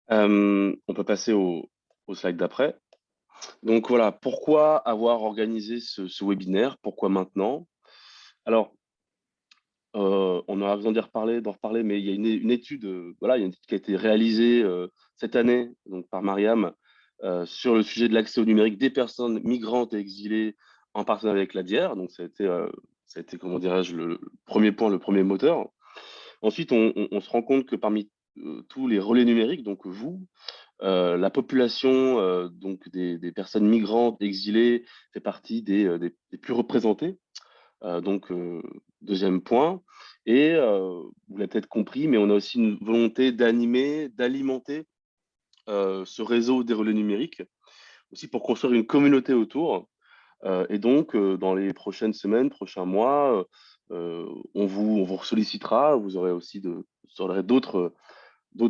On peut passer au slide d'après. Donc voilà, pourquoi avoir organisé ce webinaire? Pourquoi maintenant? Alors, on aura besoin d'en reparler, mais il y a une étude, voilà, il y a une étude qui a été réalisée, cette année, donc par Mariam, sur le sujet de l'accès au numérique des personnes migrantes et exilées en partenariat avec l'ADIER. Donc ça a été, comment dirais-je, le 1er point, le premier moteur. Ensuite, on se rend compte que parmi, tous les relais numériques, donc vous, la population, donc des personnes migrantes, exilées, fait partie des plus représentées. Donc, 2e point. Et vous l'avez peut-être compris, mais on a aussi une volonté d'animer, d'alimenter ce réseau des relais numériques, aussi pour construire une communauté autour. Et donc, dans les prochaines semaines, prochains mois, on vous sollicitera. Vous aurez d'autres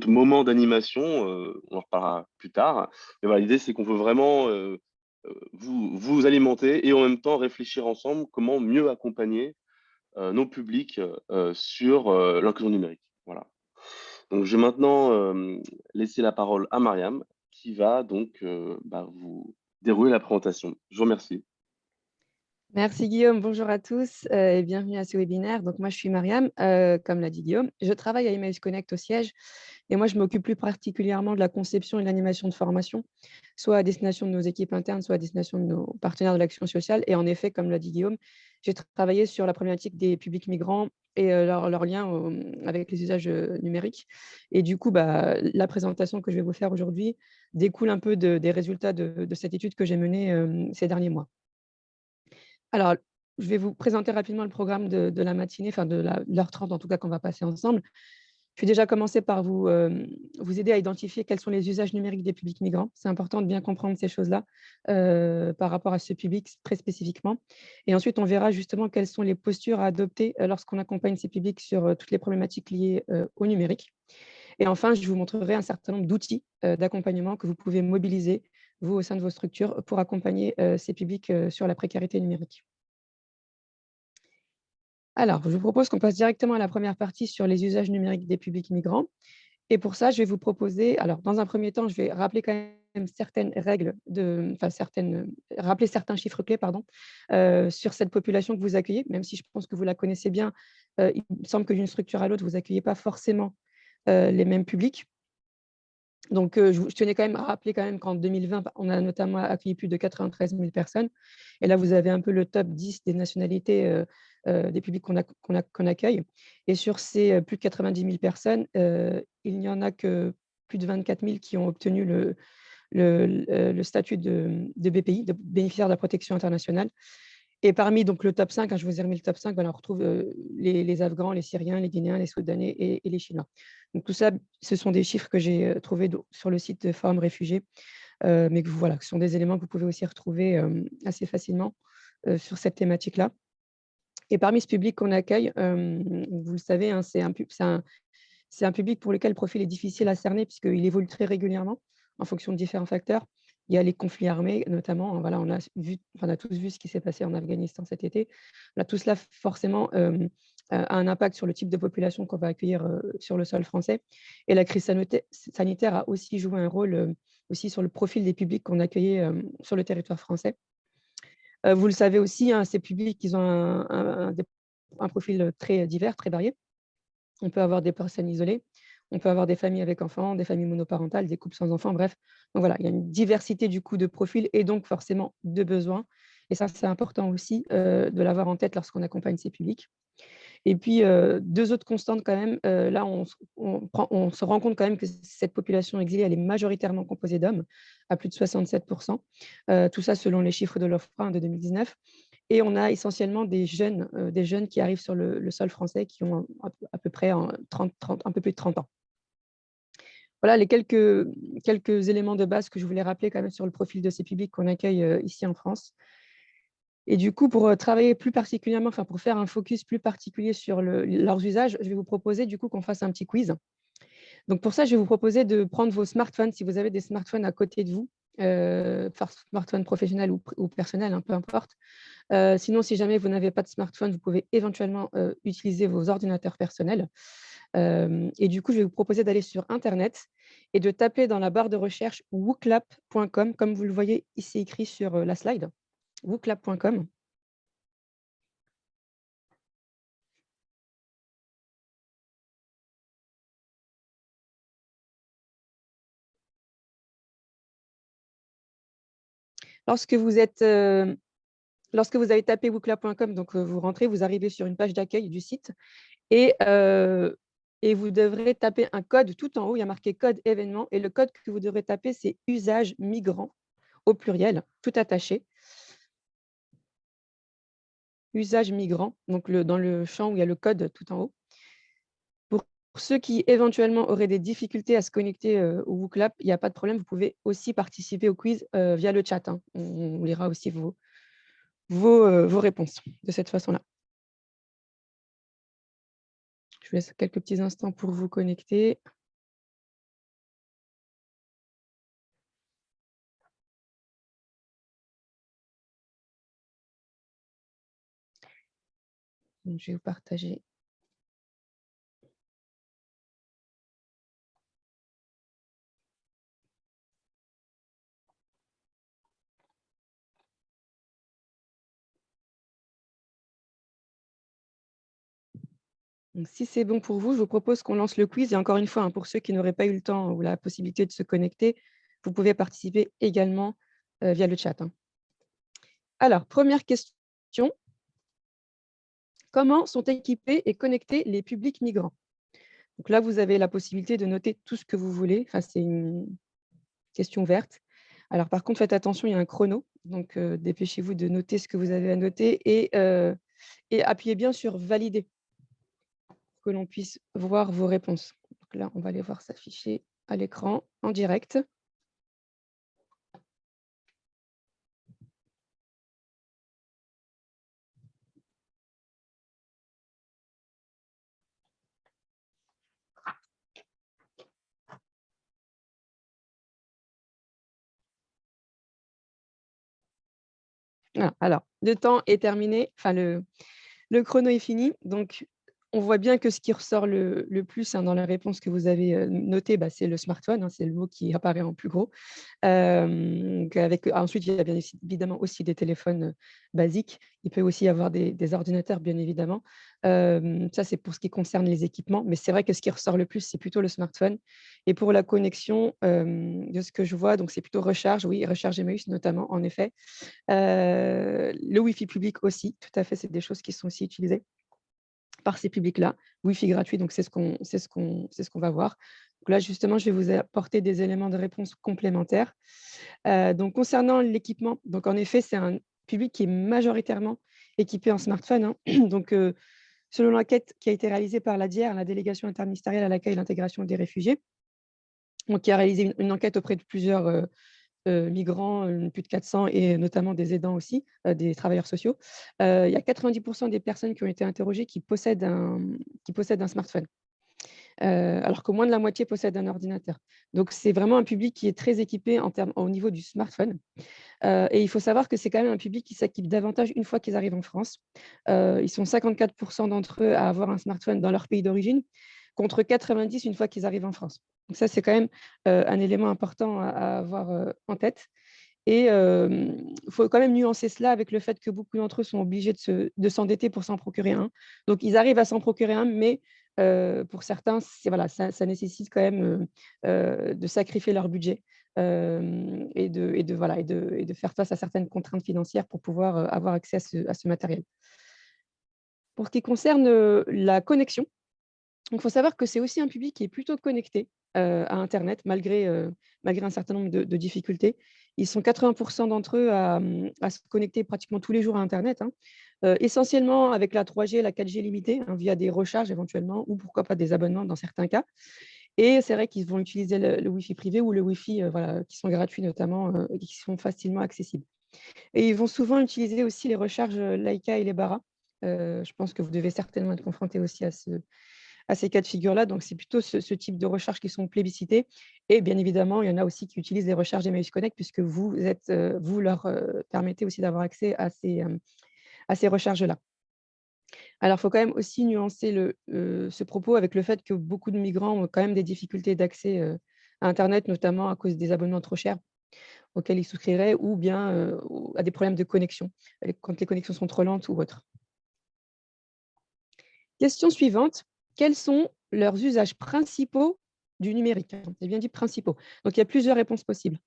moments d'animation. On en reparlera plus tard. Mais voilà, l'idée, c'est qu'on veut vraiment vous alimenter et en même temps réfléchir ensemble comment mieux accompagner nos publics sur l'inclusion numérique. Voilà. Donc, je vais maintenant laisser la parole à Mariam qui va donc vous dérouler la présentation. Je vous remercie. Merci Guillaume, bonjour à tous et bienvenue à ce webinaire. Donc moi je suis Mariam, comme l'a dit Guillaume. Je travaille à Emmaüs Connect au siège et moi je m'occupe plus particulièrement de la conception et de l'animation de formation, soit à destination de nos équipes internes, soit à destination de nos partenaires de l'action sociale. Et en effet, comme l'a dit Guillaume, j'ai travaillé sur la problématique des publics migrants et leur lien avec les usages numériques. Et du coup, la présentation que je vais vous faire aujourd'hui découle un peu des résultats de cette étude que j'ai menée ces derniers mois. Alors, je vais vous présenter rapidement le programme de la matinée, enfin de l'heure 30 en tout cas qu'on va passer ensemble. Je vais déjà commencer par vous aider à identifier quels sont les usages numériques des publics migrants. C'est important de bien comprendre ces choses-là, par rapport à ce public très spécifiquement. Et ensuite, on verra justement quelles sont les postures à adopter, lorsqu'on accompagne ces publics sur, toutes les problématiques liées, au numérique. Et enfin, je vous montrerai un certain nombre d'outils, d'accompagnement que vous pouvez mobiliser, vous, au sein de vos structures, pour accompagner, ces publics, sur la précarité numérique. Alors, je vous propose qu'on passe directement à la première partie sur les usages numériques des publics migrants. Et pour ça, je vais vous proposer, alors dans un premier temps, je vais rappeler quand même certaines règles, rappeler certains chiffres clés, pardon, sur cette population que vous accueillez, même si je pense que vous la connaissez bien. Il me semble que d'une structure à l'autre, vous n'accueillez pas forcément les mêmes publics. Donc, je tenais quand même à rappeler quand même qu'en 2020, on a notamment accueilli plus de 93 000 personnes. Et là, vous avez un peu le top 10 des nationalités, des publics qu'on accueille. Et sur ces, plus de 90 000 personnes, il n'y en a que plus de 24 000 qui ont obtenu le statut de BPI, de bénéficiaire de la protection internationale. Et parmi donc le top 5, je vous ai remis le top 5, voilà, on retrouve, les Afghans, les Syriens, les Guinéens, les Soudanais et les Chinois. Donc tout ça, ce sont des chiffres que j'ai, trouvés sur le site de Forum Réfugiés, mais que voilà, ce sont des éléments que vous pouvez aussi retrouver, assez facilement, sur cette thématique-là. Et parmi ce public qu'on accueille, vous le savez, hein, c'est un public pour lequel le profil est difficile à cerner puisqu'il évolue très régulièrement en fonction de différents facteurs. Il y a les conflits armés notamment, voilà, on a tous vu ce qui s'est passé en Afghanistan cet été. Là, tout cela forcément, a un impact sur le type de population qu'on va accueillir, sur le sol français. Et la crise sanitaire a aussi joué un rôle, aussi sur le profil des publics qu'on accueillait, sur le territoire français. Vous le savez aussi, hein, ces publics, ils ont un profil très divers, très varié. On peut avoir des personnes isolées, on peut avoir des familles avec enfants, des familles monoparentales, des couples sans enfants, bref. Donc voilà, il y a une diversité du coup de profils et donc forcément de besoins. Et ça, c'est important aussi, de l'avoir en tête lorsqu'on accompagne ces publics. Et puis, 2 autres constantes quand même, là on se rend compte quand même que cette population exilée, elle est majoritairement composée d'hommes, à plus de 67. Tout ça selon les chiffres de l'OFPRA, de 2019. Et on a essentiellement des jeunes qui arrivent sur le sol français qui ont à peu près en 30, un peu plus de 30 ans. Voilà les quelques éléments de base que je voulais rappeler quand même sur le profil de ces publics qu'on accueille, ici en France. Et du coup, pour, travailler plus particulièrement, enfin pour faire un focus plus particulier sur leurs usages, je vais vous proposer du coup qu'on fasse un petit quiz. Donc pour ça, je vais vous proposer de prendre vos smartphones, si vous avez des smartphones à côté de vous, enfin smartphone professionnel ou personnel, hein, peu importe. Sinon, si jamais vous n'avez pas de smartphone, vous pouvez éventuellement, utiliser vos ordinateurs personnels. Et du coup, je vais vous proposer d'aller sur internet et de taper dans la barre de recherche wooclap.com, comme vous le voyez ici écrit sur, la slide, wooclap.com. Lorsque vous êtes, lorsque vous avez tapé wooclap.com, donc vous rentrez, vous arrivez sur une page d'accueil du site et vous devrez taper un code tout en haut. Il y a marqué code événement et le code que vous devrez taper, c'est usage migrant au pluriel, tout attaché. Usage migrant, donc dans le champ où il y a le code tout en haut. Pour ceux qui éventuellement auraient des difficultés à se connecter au WooClap, il n'y a pas de problème, vous pouvez aussi participer au quiz via le chat, hein. On lira aussi vos réponses de cette façon-là. Je vous laisse quelques petits instants pour vous connecter. Donc, je vais vous partager. Donc, si c'est bon pour vous, je vous propose qu'on lance le quiz. Et encore une fois, hein, pour ceux qui n'auraient pas eu le temps ou la possibilité de se connecter, vous pouvez participer également via le chat, hein. Alors, première question. Comment sont équipés et connectés les publics migrants? Donc là, vous avez la possibilité de noter tout ce que vous voulez. Enfin, c'est une question ouverte. Alors par contre, faites attention, il y a un chrono. Donc dépêchez-vous de noter ce que vous avez à noter et appuyez bien sur valider pour que l'on puisse voir vos réponses. Donc là, on va les voir s'afficher à l'écran en direct. Voilà, alors, le temps est terminé, enfin le chrono est fini. Donc, on voit bien que ce qui ressort le plus, hein, dans la réponse que vous avez notée, bah, c'est le smartphone, hein, c'est le mot qui apparaît en plus gros. Ensuite, il y a bien évidemment aussi des téléphones basiques. Il peut aussi y avoir des ordinateurs, bien évidemment. Ça, c'est pour ce qui concerne les équipements. Mais c'est vrai que ce qui ressort le plus, c'est plutôt le smartphone. Et pour la connexion, de ce que je vois, donc c'est plutôt recharge, oui, recharge Emmaüs notamment, en effet. Le Wi-Fi public aussi, tout à fait, c'est des choses qui sont aussi utilisées par ces publics-là. Wi-Fi gratuit, donc c'est ce qu'on va voir. Donc là, justement, je vais vous apporter des éléments de réponse complémentaires. Donc concernant l'équipement, donc en effet, c'est un public qui est majoritairement équipé en smartphone, hein. Donc selon l'enquête qui a été réalisée par l'ADIER, la délégation interministérielle à l'accueil et l'intégration des réfugiés, donc qui a réalisé une enquête auprès de plusieurs migrants, plus de 400 et notamment des aidants aussi, des travailleurs sociaux. Il y a 90 des personnes qui ont été interrogées qui possèdent un smartphone, alors que moins de la moitié possèdent un ordinateur. Donc c'est vraiment un public qui est très équipé au niveau du smartphone. Et il faut savoir que c'est quand même un public qui s'équipe davantage une fois qu'ils arrivent en France. Ils sont 54 d'entre eux à avoir un smartphone dans leur pays d'origine, contre 90 une fois qu'ils arrivent en France. Donc ça, c'est quand même un élément important à avoir en tête. Et il faut quand même nuancer cela avec le fait que beaucoup d'entre eux sont obligés de s'endetter pour s'en procurer un. Donc ils arrivent à s'en procurer un, mais pour certains, voilà, ça nécessite quand même de sacrifier leur budget et de faire face à certaines contraintes financières pour pouvoir avoir accès à ce matériel. Pour ce qui concerne la connexion, il faut savoir que c'est aussi un public qui est plutôt connecté à internet malgré un certain nombre de difficultés. Ils sont 80 d'entre eux à se connecter pratiquement tous les jours à internet, hein, essentiellement avec la 3G et la 4G limitée, hein, via des recharges éventuellement ou pourquoi pas des abonnements dans certains cas. Et c'est vrai qu'ils vont utiliser le Wi-Fi privé ou le Wi-Fi voilà, qui sont gratuits notamment et qui sont facilement accessibles. Et ils vont souvent utiliser aussi les recharges Laika et les Bara. Je pense que vous devez certainement être confronté aussi à ces cas de figure-là. Donc, c'est plutôt ce type de recherches qui sont plébiscitées. Et bien évidemment, il y en a aussi qui utilisent les recherches d'Emmaüs Connect puisque vous leur permettez aussi d'avoir accès à ces recharges-là. Alors, il faut quand même aussi nuancer ce propos avec le fait que beaucoup de migrants ont quand même des difficultés d'accès, à internet, notamment à cause des abonnements trop chers auxquels ils souscriraient ou bien, ou à des problèmes de connexion, quand les connexions sont trop lentes ou autres. Question suivante, quels sont leurs usages principaux du numérique? J'ai bien dit principaux. Donc il y a plusieurs réponses possibles.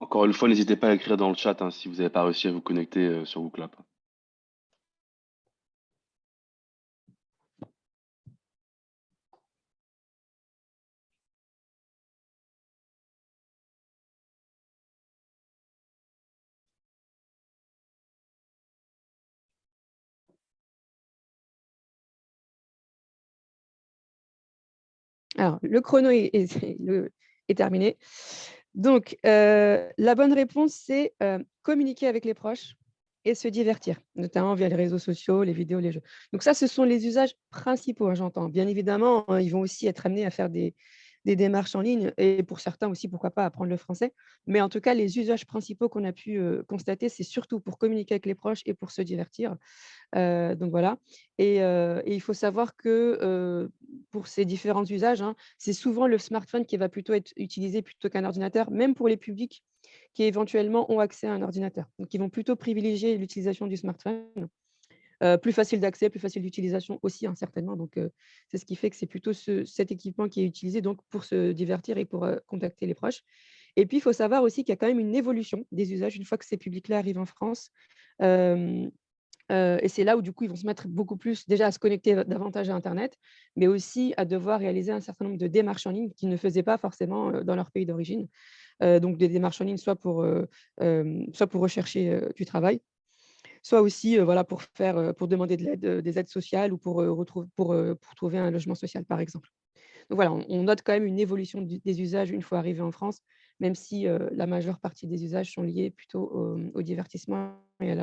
Encore une fois, n'hésitez pas à écrire dans le chat, hein, si vous n'avez pas réussi à vous connecter sur Google Clap. Alors, le chrono est terminé. Donc, la bonne réponse, c'est communiquer avec les proches et se divertir, notamment via les réseaux sociaux, les vidéos, les jeux. Donc ça, ce sont les usages principaux, hein, j'entends. Bien évidemment, hein, ils vont aussi être amenés à faire des démarches en ligne et pour certains aussi, pourquoi pas, apprendre le français. Mais en tout cas, les usages principaux qu'on a pu constater, c'est surtout pour communiquer avec les proches et pour se divertir. Donc voilà et il faut savoir que, pour ces différents usages, hein, c'est souvent le smartphone qui va plutôt être utilisé plutôt qu'un ordinateur, même pour les publics qui éventuellement ont accès à un ordinateur. Donc ils vont plutôt privilégier l'utilisation du smartphone, plus facile d'accès, plus facile d'utilisation aussi, hein, certainement. Donc c'est ce qui fait que c'est plutôt cet équipement qui est utilisé donc pour se divertir et pour, contacter les proches et puis il faut savoir aussi qu'il y a quand même une évolution des usages une fois que ces publics-là arrivent en France. Hem Et c'est là où du coup, ils vont se mettre beaucoup plus déjà à se connecter davantage à internet, mais aussi à devoir réaliser un certain nombre de démarches en ligne qu'ils ne faisaient pas forcément, dans leur pays d'origine. Donc des démarches en ligne soit pour rechercher, du travail, soit aussi, voilà pour demander de l'aide, des aides sociales ou pour trouver un logement social, par exemple. Donc voilà, on note quand même une évolution des usages une fois arrivés en France, même si, la majeure partie des usages sont liés plutôt au divertissement et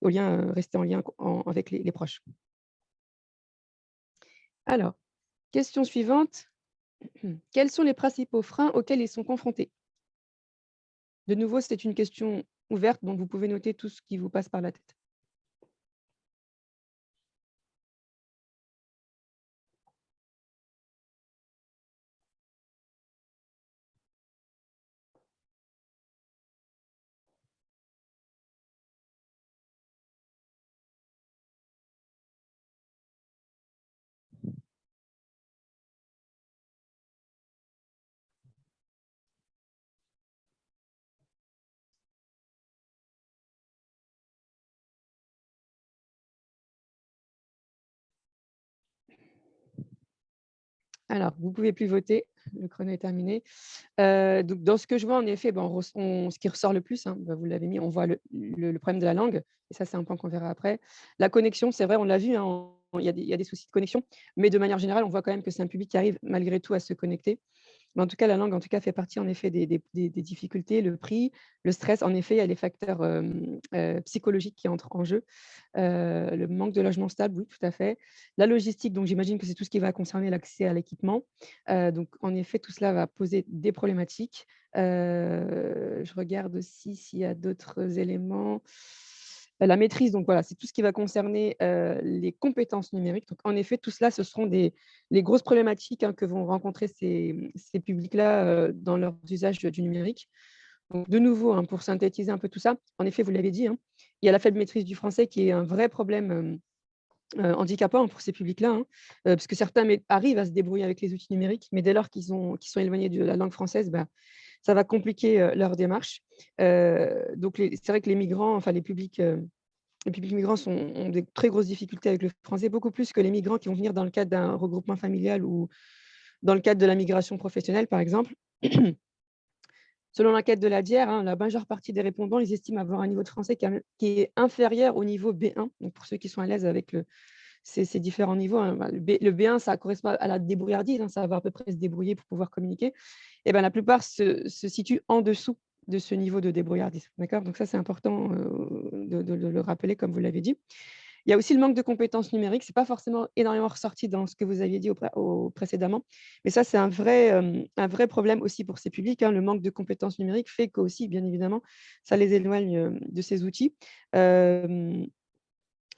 au lien, rester en lien avec les proches. Alors, question suivante, quels sont les principaux freins auxquels ils sont confrontés? De nouveau, c'est une question ouverte, donc vous pouvez noter tout ce qui vous passe par la tête. Alors, vous pouvez plus voter, le chrono est terminé. Donc dans ce que je vois en effet, ben, ce qui ressort le plus, hein, bah, vous l'avez mis, on voit le problème de la langue et ça c'est un point qu'on verra après. La connexion, c'est vrai, on l'a vu, hein, il y a des soucis de connexion, mais de manière générale, on voit quand même que c'est un public qui arrive malgré tout à se connecter. Mais en tout cas, la langue, en tout cas, fait partie en effet des difficultés. Le prix, le stress, en effet, il y a les facteurs, psychologiques qui entrent en jeu. Le manque de logement stable, oui, tout à fait. La logistique, donc j'imagine que c'est tout ce qui va concerner l'accès à l'équipement. Donc en effet, tout cela va poser des problématiques. Je regarde aussi s'il y a d'autres éléments. La maîtrise, donc voilà, c'est tout ce qui va concerner, les compétences numériques. Donc en effet, tout cela, ce seront les grosses problématiques, hein, que vont rencontrer ces publics-là, dans leurs usages du numérique. Donc de nouveau, hein, pour synthétiser un peu tout ça, en effet, vous l'avez dit, hein, il y a la faible maîtrise du français qui est un vrai problème, handicapant pour ces publics-là, hein, parce que certains arrivent à se débrouiller avec les outils numériques, mais dès lors qu'ils sont éloignés de la langue française, bah, ça va compliquer, leur démarche. Donc c'est vrai que les migrants, enfin les publics migrants ont des très grosses difficultés avec le français, beaucoup plus que les migrants qui vont venir dans le cadre d'un regroupement familial ou dans le cadre de la migration professionnelle, par exemple. Selon l'enquête de la DIER, hein, la majeure partie des répondants, ils estiment avoir un niveau de français qui est inférieur au niveau B1. Donc pour ceux qui sont à l'aise avec ces différents niveaux, hein, bah, le B1, ça correspond à la débrouillardise, hein, ça va à peu près se débrouiller pour pouvoir communiquer. Et ben, la plupart se situent en dessous de ce niveau de débrouillardise. D'accord. Donc ça, c'est important de le rappeler, comme vous l'avez dit. Il y a aussi le manque de compétences numériques. C'est pas forcément énormément ressorti dans ce que vous aviez dit précédemment, mais ça, c'est un vrai problème aussi pour ces publics, hein. Le manque de compétences numériques fait qu'aussi, bien évidemment, ça les éloigne, de ces outils. Hem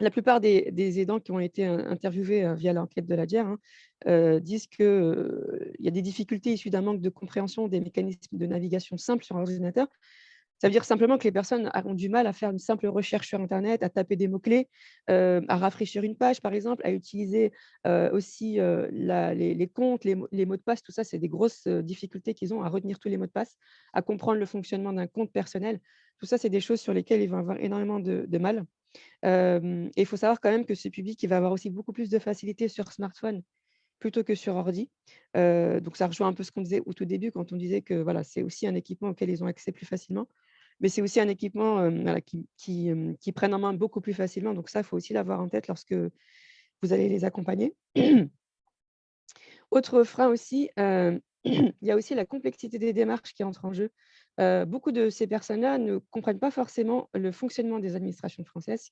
La plupart des aidants qui ont été interviewés, via l'enquête de la DIER, hein, disent que, il y a des difficultés issues d'un manque de compréhension des mécanismes de navigation simples sur ordinateur. Ça veut dire simplement que les personnes ont du mal à faire une simple recherche sur internet, à taper des mots-clés, à rafraîchir une page, par exemple, à utiliser, aussi, les comptes, les mots de passe, tout ça, c'est des grosses, difficultés qu'ils ont à retenir tous les mots de passe, à comprendre le fonctionnement d'un compte personnel. Tout ça, c'est des choses sur lesquelles ils vont avoir énormément de mal. Et il faut savoir quand même que ce public, il va avoir aussi beaucoup plus de facilité sur smartphone plutôt que sur ordi. Donc ça rejoint un peu ce qu'on disait au tout début quand on disait que voilà, c'est aussi un équipement auquel ils ont accès plus facilement. Mais c'est aussi un équipement, voilà, qui prennent en main beaucoup plus facilement. Donc ça, il faut aussi l'avoir en tête lorsque vous allez les accompagner. Autre frein aussi, il y a aussi la complexité des démarches qui entre en jeu. Beaucoup de ces personnes-là ne comprennent pas forcément le fonctionnement des administrations françaises.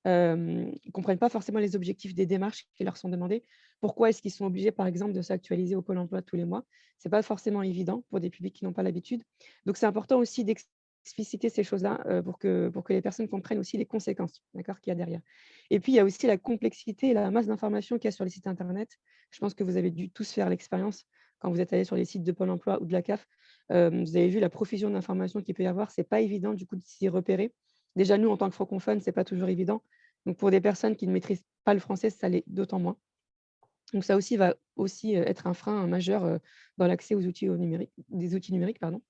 Ils comprennent pas forcément les objectifs des démarches qui leur sont demandées. Pourquoi est-ce qu'ils sont obligés, par exemple, de s'actualiser au Pôle emploi tous les mois? C'est pas forcément évident pour des publics qui n'ont pas l'habitude. Donc c'est important aussi d'expliciter ces choses-là, pour que les personnes comprennent aussi les conséquences, d'accord, qu'il y a derrière. Et puis il y a aussi la complexité et la masse d'informations qu'il y a sur les sites internet. Je pense que vous avez dû tous faire l'expérience quand vous êtes allés sur les sites de Pôle emploi ou de la CAF. Vous avez vu la profusion d'informations qu'il peut y avoir. C'est pas évident du coup de s'y repérer. Déjà nous, en tant que francophones, c'est pas toujours évident. Donc pour des personnes qui ne maîtrisent pas le français, ça l'est d'autant moins. Donc ça aussi va aussi, être un frein majeur, dans l'accès aux outils des outils numériques, pardon.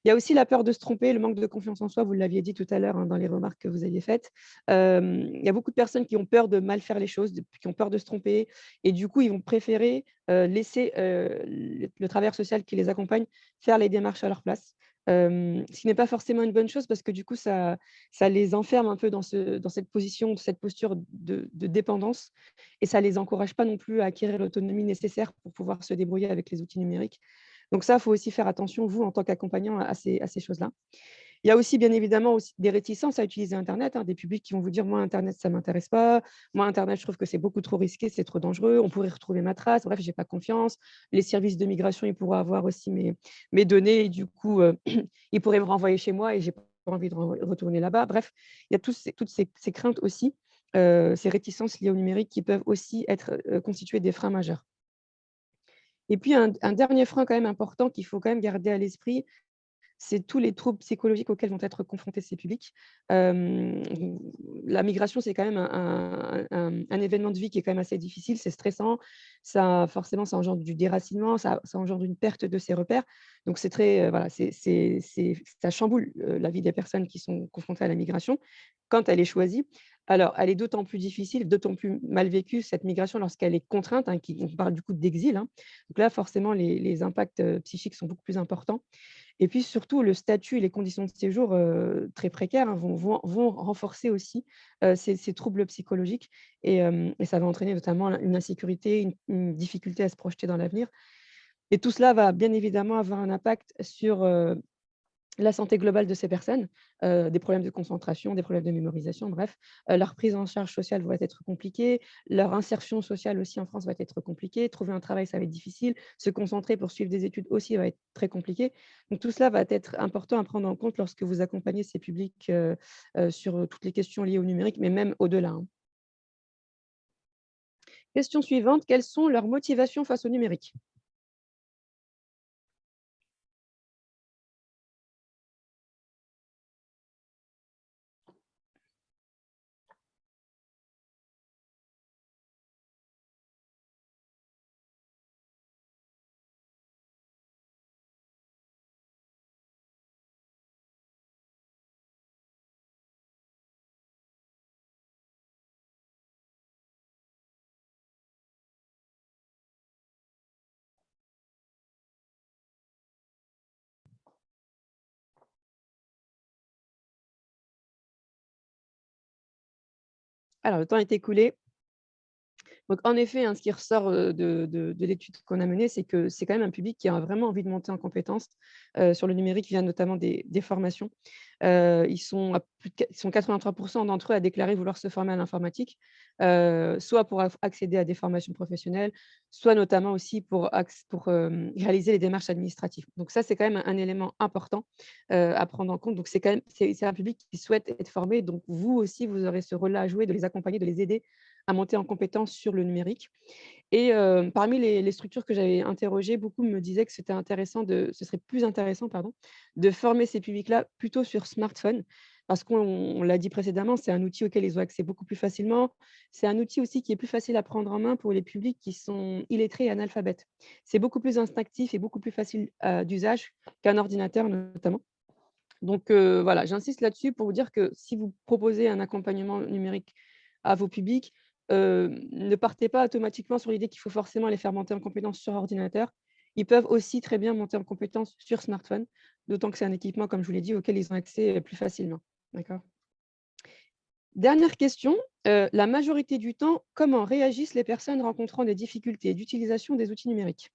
Il y a aussi la peur de se tromper, le manque de confiance en soi, vous l'aviez dit tout à l'heure, hein, dans les remarques que vous aviez faites. Il y a beaucoup de personnes qui ont peur de mal faire les choses, qui ont peur de se tromper et du coup, ils vont préférer, laisser, le travailleur social qui les accompagne faire les démarches à leur place. Ce qui n'est pas forcément une bonne chose parce que du coup, ça les enferme un peu dans cette position, cette posture de dépendance et ça les encourage pas non plus à acquérir l'autonomie nécessaire pour pouvoir se débrouiller avec les outils numériques. Donc ça, il faut aussi faire attention, vous, en tant qu'accompagnant, à ces choses-là. Il y a aussi, bien évidemment, aussi des réticences à utiliser internet, hein, des publics qui vont vous dire: «Moi, internet, ça m'intéresse pas. Moi, internet, je trouve que c'est beaucoup trop risqué, c'est trop dangereux. On pourrait retrouver ma trace. Bref, j'ai pas confiance. Les services de migration, ils pourraient avoir aussi mes données et du coup, ils pourraient me renvoyer chez moi et j'ai pas envie de retourner là-bas». Bref, il y a toutes ces craintes aussi, ces réticences liées au numérique qui peuvent aussi être, constituer des freins majeurs. Et puis un dernier frein quand même important qu'il faut quand même garder à l'esprit, c'est tous les troubles psychologiques auxquels vont être confrontés ces publics. Hem, la migration, c'est quand même un événement de vie qui est quand même assez difficile, c'est stressant, ça forcément, ça engendre du déracinement, ça engendre une perte de ses repères. Donc c'est très, voilà, ça chamboule, la vie des personnes qui sont confrontées à la migration, quand elle est choisie. Alors, elle est d'autant plus difficile, d'autant plus mal vécue, cette migration, lorsqu'elle est contrainte, hein, on parle du coup d'exil, hein. Donc là, forcément, les impacts, psychiques sont beaucoup plus importants. Et puis surtout, le statut et les conditions de séjour, très précaires, hein, vont renforcer aussi, ces troubles psychologiques et ça va entraîner notamment une insécurité, une difficulté à se projeter dans l'avenir et tout cela va bien évidemment avoir un impact sur, la santé globale de ces personnes, des problèmes de concentration, des problèmes de mémorisation, bref. Leur prise en charge sociale va être compliquée, leur insertion sociale aussi en France va être compliquée, trouver un travail, ça va être difficile, se concentrer pour suivre des études aussi va être très compliqué. Donc tout cela va être important à prendre en compte lorsque vous accompagnez ces publics, sur, toutes les questions liées au numérique, mais même au-delà, hein. Question suivante, quelles sont leurs motivations face au numérique? Alors le temps est écoulé. Donc, en effet, hein, ce qui ressort de l'étude qu'on a menée, c'est que c'est quand même un public qui a vraiment envie de monter en compétences sur le numérique via notamment des formations. Ils sont, ils sont 83% d'entre eux à déclarer vouloir se former à l'informatique, soit pour accéder à des formations professionnelles, soit notamment aussi pour réaliser les démarches administratives. Donc ça, c'est quand même un élément important à prendre en compte. Donc c'est quand même c'est un public qui souhaite être formé. Donc vous aussi, vous aurez ce rôle-là à jouer, de les accompagner, de les aider à monter en compétences sur le numérique. Et parmi les structures que j'avais interrogées, beaucoup me disaient que ce serait plus intéressant, pardon, de former ces publics-là plutôt sur smartphone, parce qu'on l'a dit précédemment, c'est un outil auquel ils ont accès beaucoup plus facilement. C'est un outil aussi qui est plus facile à prendre en main pour les publics qui sont illettrés et analphabètes. C'est beaucoup plus instinctif et beaucoup plus facile d'usage qu'un ordinateur notamment. Donc voilà, j'insiste là-dessus pour vous dire que si vous proposez un accompagnement numérique à vos publics, ne partez pas automatiquement sur l'idée qu'il faut forcément les faire monter en compétences sur ordinateur. Ils peuvent aussi très bien monter en compétences sur smartphone, d'autant que c'est un équipement, comme je vous l'ai dit, auquel ils ont accès plus facilement. D'accord. Dernière question, la majorité du temps, comment réagissent les personnes rencontrant des difficultés d'utilisation des outils numériques?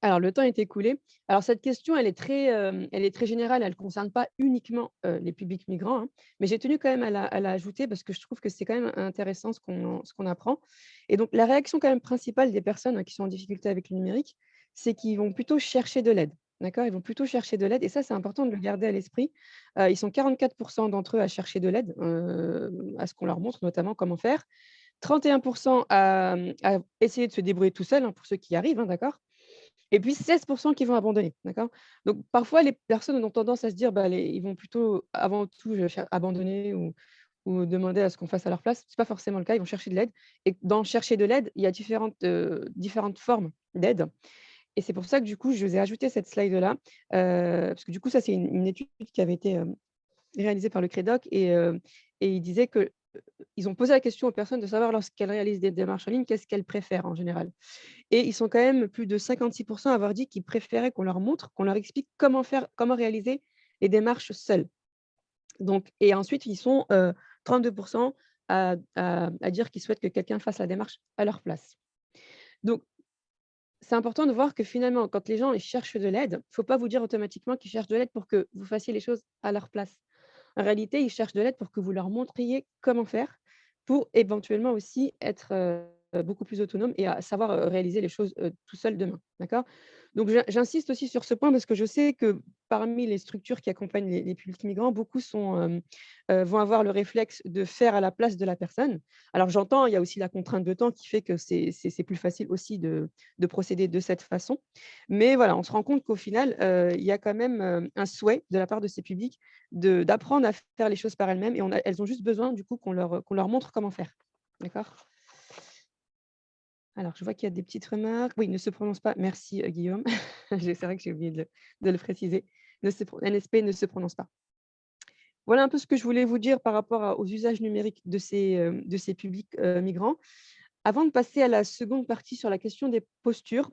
Alors, le temps est écoulé. Alors, cette question, elle est très générale, elle ne concerne pas uniquement les publics migrants, hein, mais j'ai tenu quand même à la ajouter parce que je trouve que c'est quand même intéressant ce qu'on apprend. Et donc, la réaction quand même principale des personnes qui sont en difficulté avec le numérique, c'est qu'ils vont plutôt chercher de l'aide. D'accord. Ils vont plutôt chercher de l'aide. Et ça, c'est important de le garder à l'esprit. Ils sont 44% d'entre eux à chercher de l'aide, à ce qu'on leur montre notamment comment faire. 31% à essayer de se débrouiller tout seul, hein, pour ceux qui y arrivent, hein, d'accord. Et puis 16% qui vont abandonner, d'accord? Donc parfois, les personnes ont tendance à se dire, bah, ils vont plutôt avant tout abandonner ou demander à ce qu'on fasse à leur place. C'est pas forcément le cas, ils vont chercher de l'aide et dans chercher de l'aide, il y a différentes formes d'aide et c'est pour ça que du coup, je vous ai ajouté cette slide-là, parce que du coup, ça, c'est une étude qui avait été, réalisée par le Crédoc et il disait que, ils ont posé la question aux personnes de savoir lorsqu'elles réalisent des démarches en ligne, qu'est-ce qu'elles préfèrent en général? Et ils sont quand même plus de 56% à avoir dit qu'ils préféraient qu'on leur montre, qu'on leur explique comment réaliser les démarches seuls. Donc et ensuite, ils sont, 32% à dire qu'ils souhaitent que quelqu'un fasse la démarche à leur place. Donc c'est important de voir que finalement, quand les gens ils cherchent de l'aide, il ne faut pas vous dire automatiquement qu'ils cherchent de l'aide pour que vous fassiez les choses à leur place. En réalité, ils cherchent de l'aide pour que vous leur montriez comment faire, pour éventuellement aussi être, beaucoup plus autonome et à savoir, réaliser les choses, tout seul demain, d'accord? Donc j'insiste aussi sur ce point parce que je sais que parmi les structures qui accompagnent les publics migrants, beaucoup vont avoir le réflexe de faire à la place de la personne. Alors j'entends, il y a aussi la contrainte de temps qui fait que c'est plus facile aussi de procéder de cette façon. Mais voilà, on se rend compte qu'au final, il y a quand même, un souhait de la part de ces publics d'apprendre à faire les choses par elles-mêmes et elles ont juste besoin du coup qu'on leur montre comment faire. D'accord? Alors je vois qu'il y a des petites remarques. Oui, ne se prononce pas merci, Guillaume. C'est vrai que j'ai oublié de le préciser. NSP ne se prononce pas. Voilà un peu ce que je voulais vous dire par rapport aux usages numériques de ces publics, migrants. Avant de passer à la seconde partie sur la question des postures,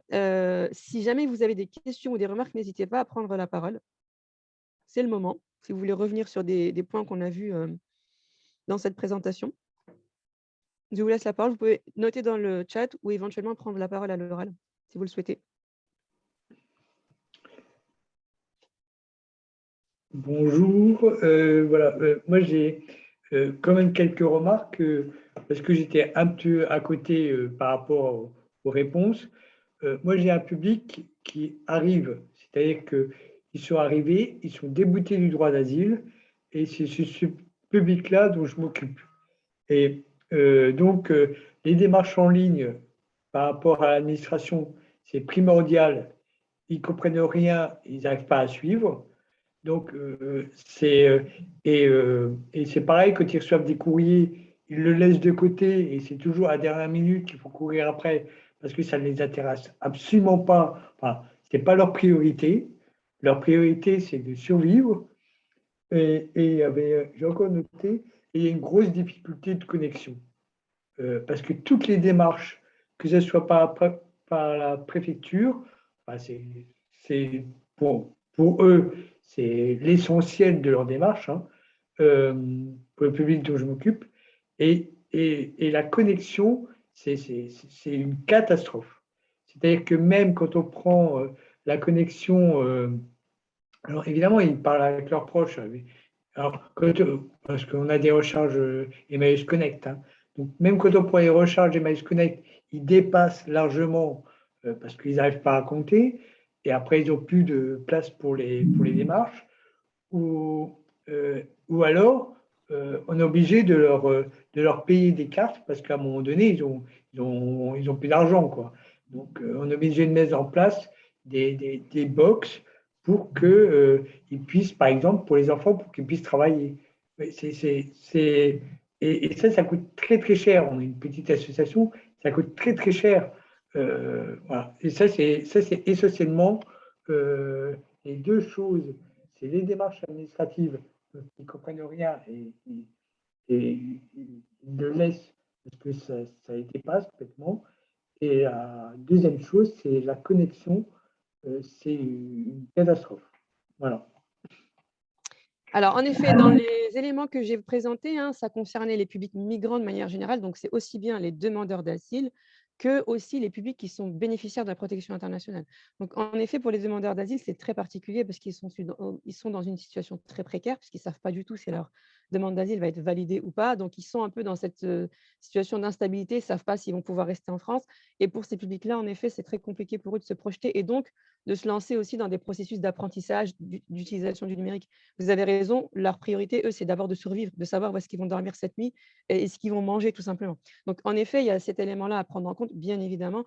si jamais vous avez des questions ou des remarques, n'hésitez pas à prendre la parole. C'est le moment, si vous voulez revenir sur des points qu'on a vus, dans cette présentation. Je vous laisse la parole. Vous pouvez noter dans le chat ou éventuellement prendre la parole à l'oral, si vous le souhaitez. Bonjour, voilà, moi j'ai quand même quelques remarques parce que j'étais un peu à côté par rapport aux réponses. Moi j'ai un public qui arrive, c'est-à-dire qu'ils sont arrivés, ils sont déboutés du droit d'asile et c'est ce public-là dont je m'occupe. Et donc les démarches en ligne par rapport à l'administration, c'est primordial. Ils ne comprennent rien, ils n'arrivent pas à suivre. Donc, et c'est pareil, quand ils reçoivent des courriers, ils le laissent de côté et c'est toujours à la dernière minute qu'il faut courir après parce que ça ne les intéresse absolument pas. Enfin, ce n'est pas leur priorité. Leur priorité, c'est de survivre. J'ai encore noté, il y a une grosse difficulté de connexion. Parce que toutes les démarches, que ce soit par la préfecture, enfin, c'est pour eux, c'est l'essentiel de leur démarche, hein, euh, pour le public dont je m'occupe. Et la connexion, c'est une catastrophe. C'est-à-dire que même quand on prend la connexion, alors évidemment, ils parlent avec leurs proches. Alors, parce qu'on a des recharges Emmaüs Connect, hein. Donc, même quand on prend les recharges Emmaüs Connect, ils dépassent largement parce qu'ils n'arrivent pas à compter. Et après, ils n'ont plus de place pour les démarches. Ou, ou alors, on est obligé de leur payer des cartes parce qu'à un moment donné, ils ont plus d'argent, quoi. Donc, on est obligé de mettre en place des box pour qu'ils puissent, par exemple, pour les enfants, pour qu'ils puissent travailler. Et ça coûte très, très cher. On est une petite association, ça coûte très, très cher. Voilà. Et ça, c'est essentiellement les deux choses, c'est les démarches administratives qui ne comprennent rien et ils le laissent parce que ça les dépasse complètement. Et la deuxième chose, c'est la connexion. C'est une catastrophe. Voilà. Alors, en effet, dans les éléments que j'ai présentés, hein, ça concernait les publics migrants de manière générale, donc c'est aussi bien les demandeurs d'asile que aussi les publics qui sont bénéficiaires de la protection internationale. Donc, en effet, pour les demandeurs d'asile, c'est très particulier parce ils sont dans une situation très précaire, puisqu'ils ne savent pas du tout si leur demande d'asile va être validée ou pas. Donc, ils sont un peu dans cette situation d'instabilité, ils ne savent pas s'ils vont pouvoir rester en France. Et pour ces publics-là, en effet, c'est très compliqué pour eux de se projeter et donc de se lancer aussi dans des processus d'apprentissage, d'utilisation du numérique. Vous avez raison, leur priorité, eux, c'est d'abord de survivre, de savoir où est-ce qu'ils vont dormir cette nuit et ce qu'ils vont manger tout simplement. Donc, en effet, il y a cet élément-là à prendre en compte, bien évidemment.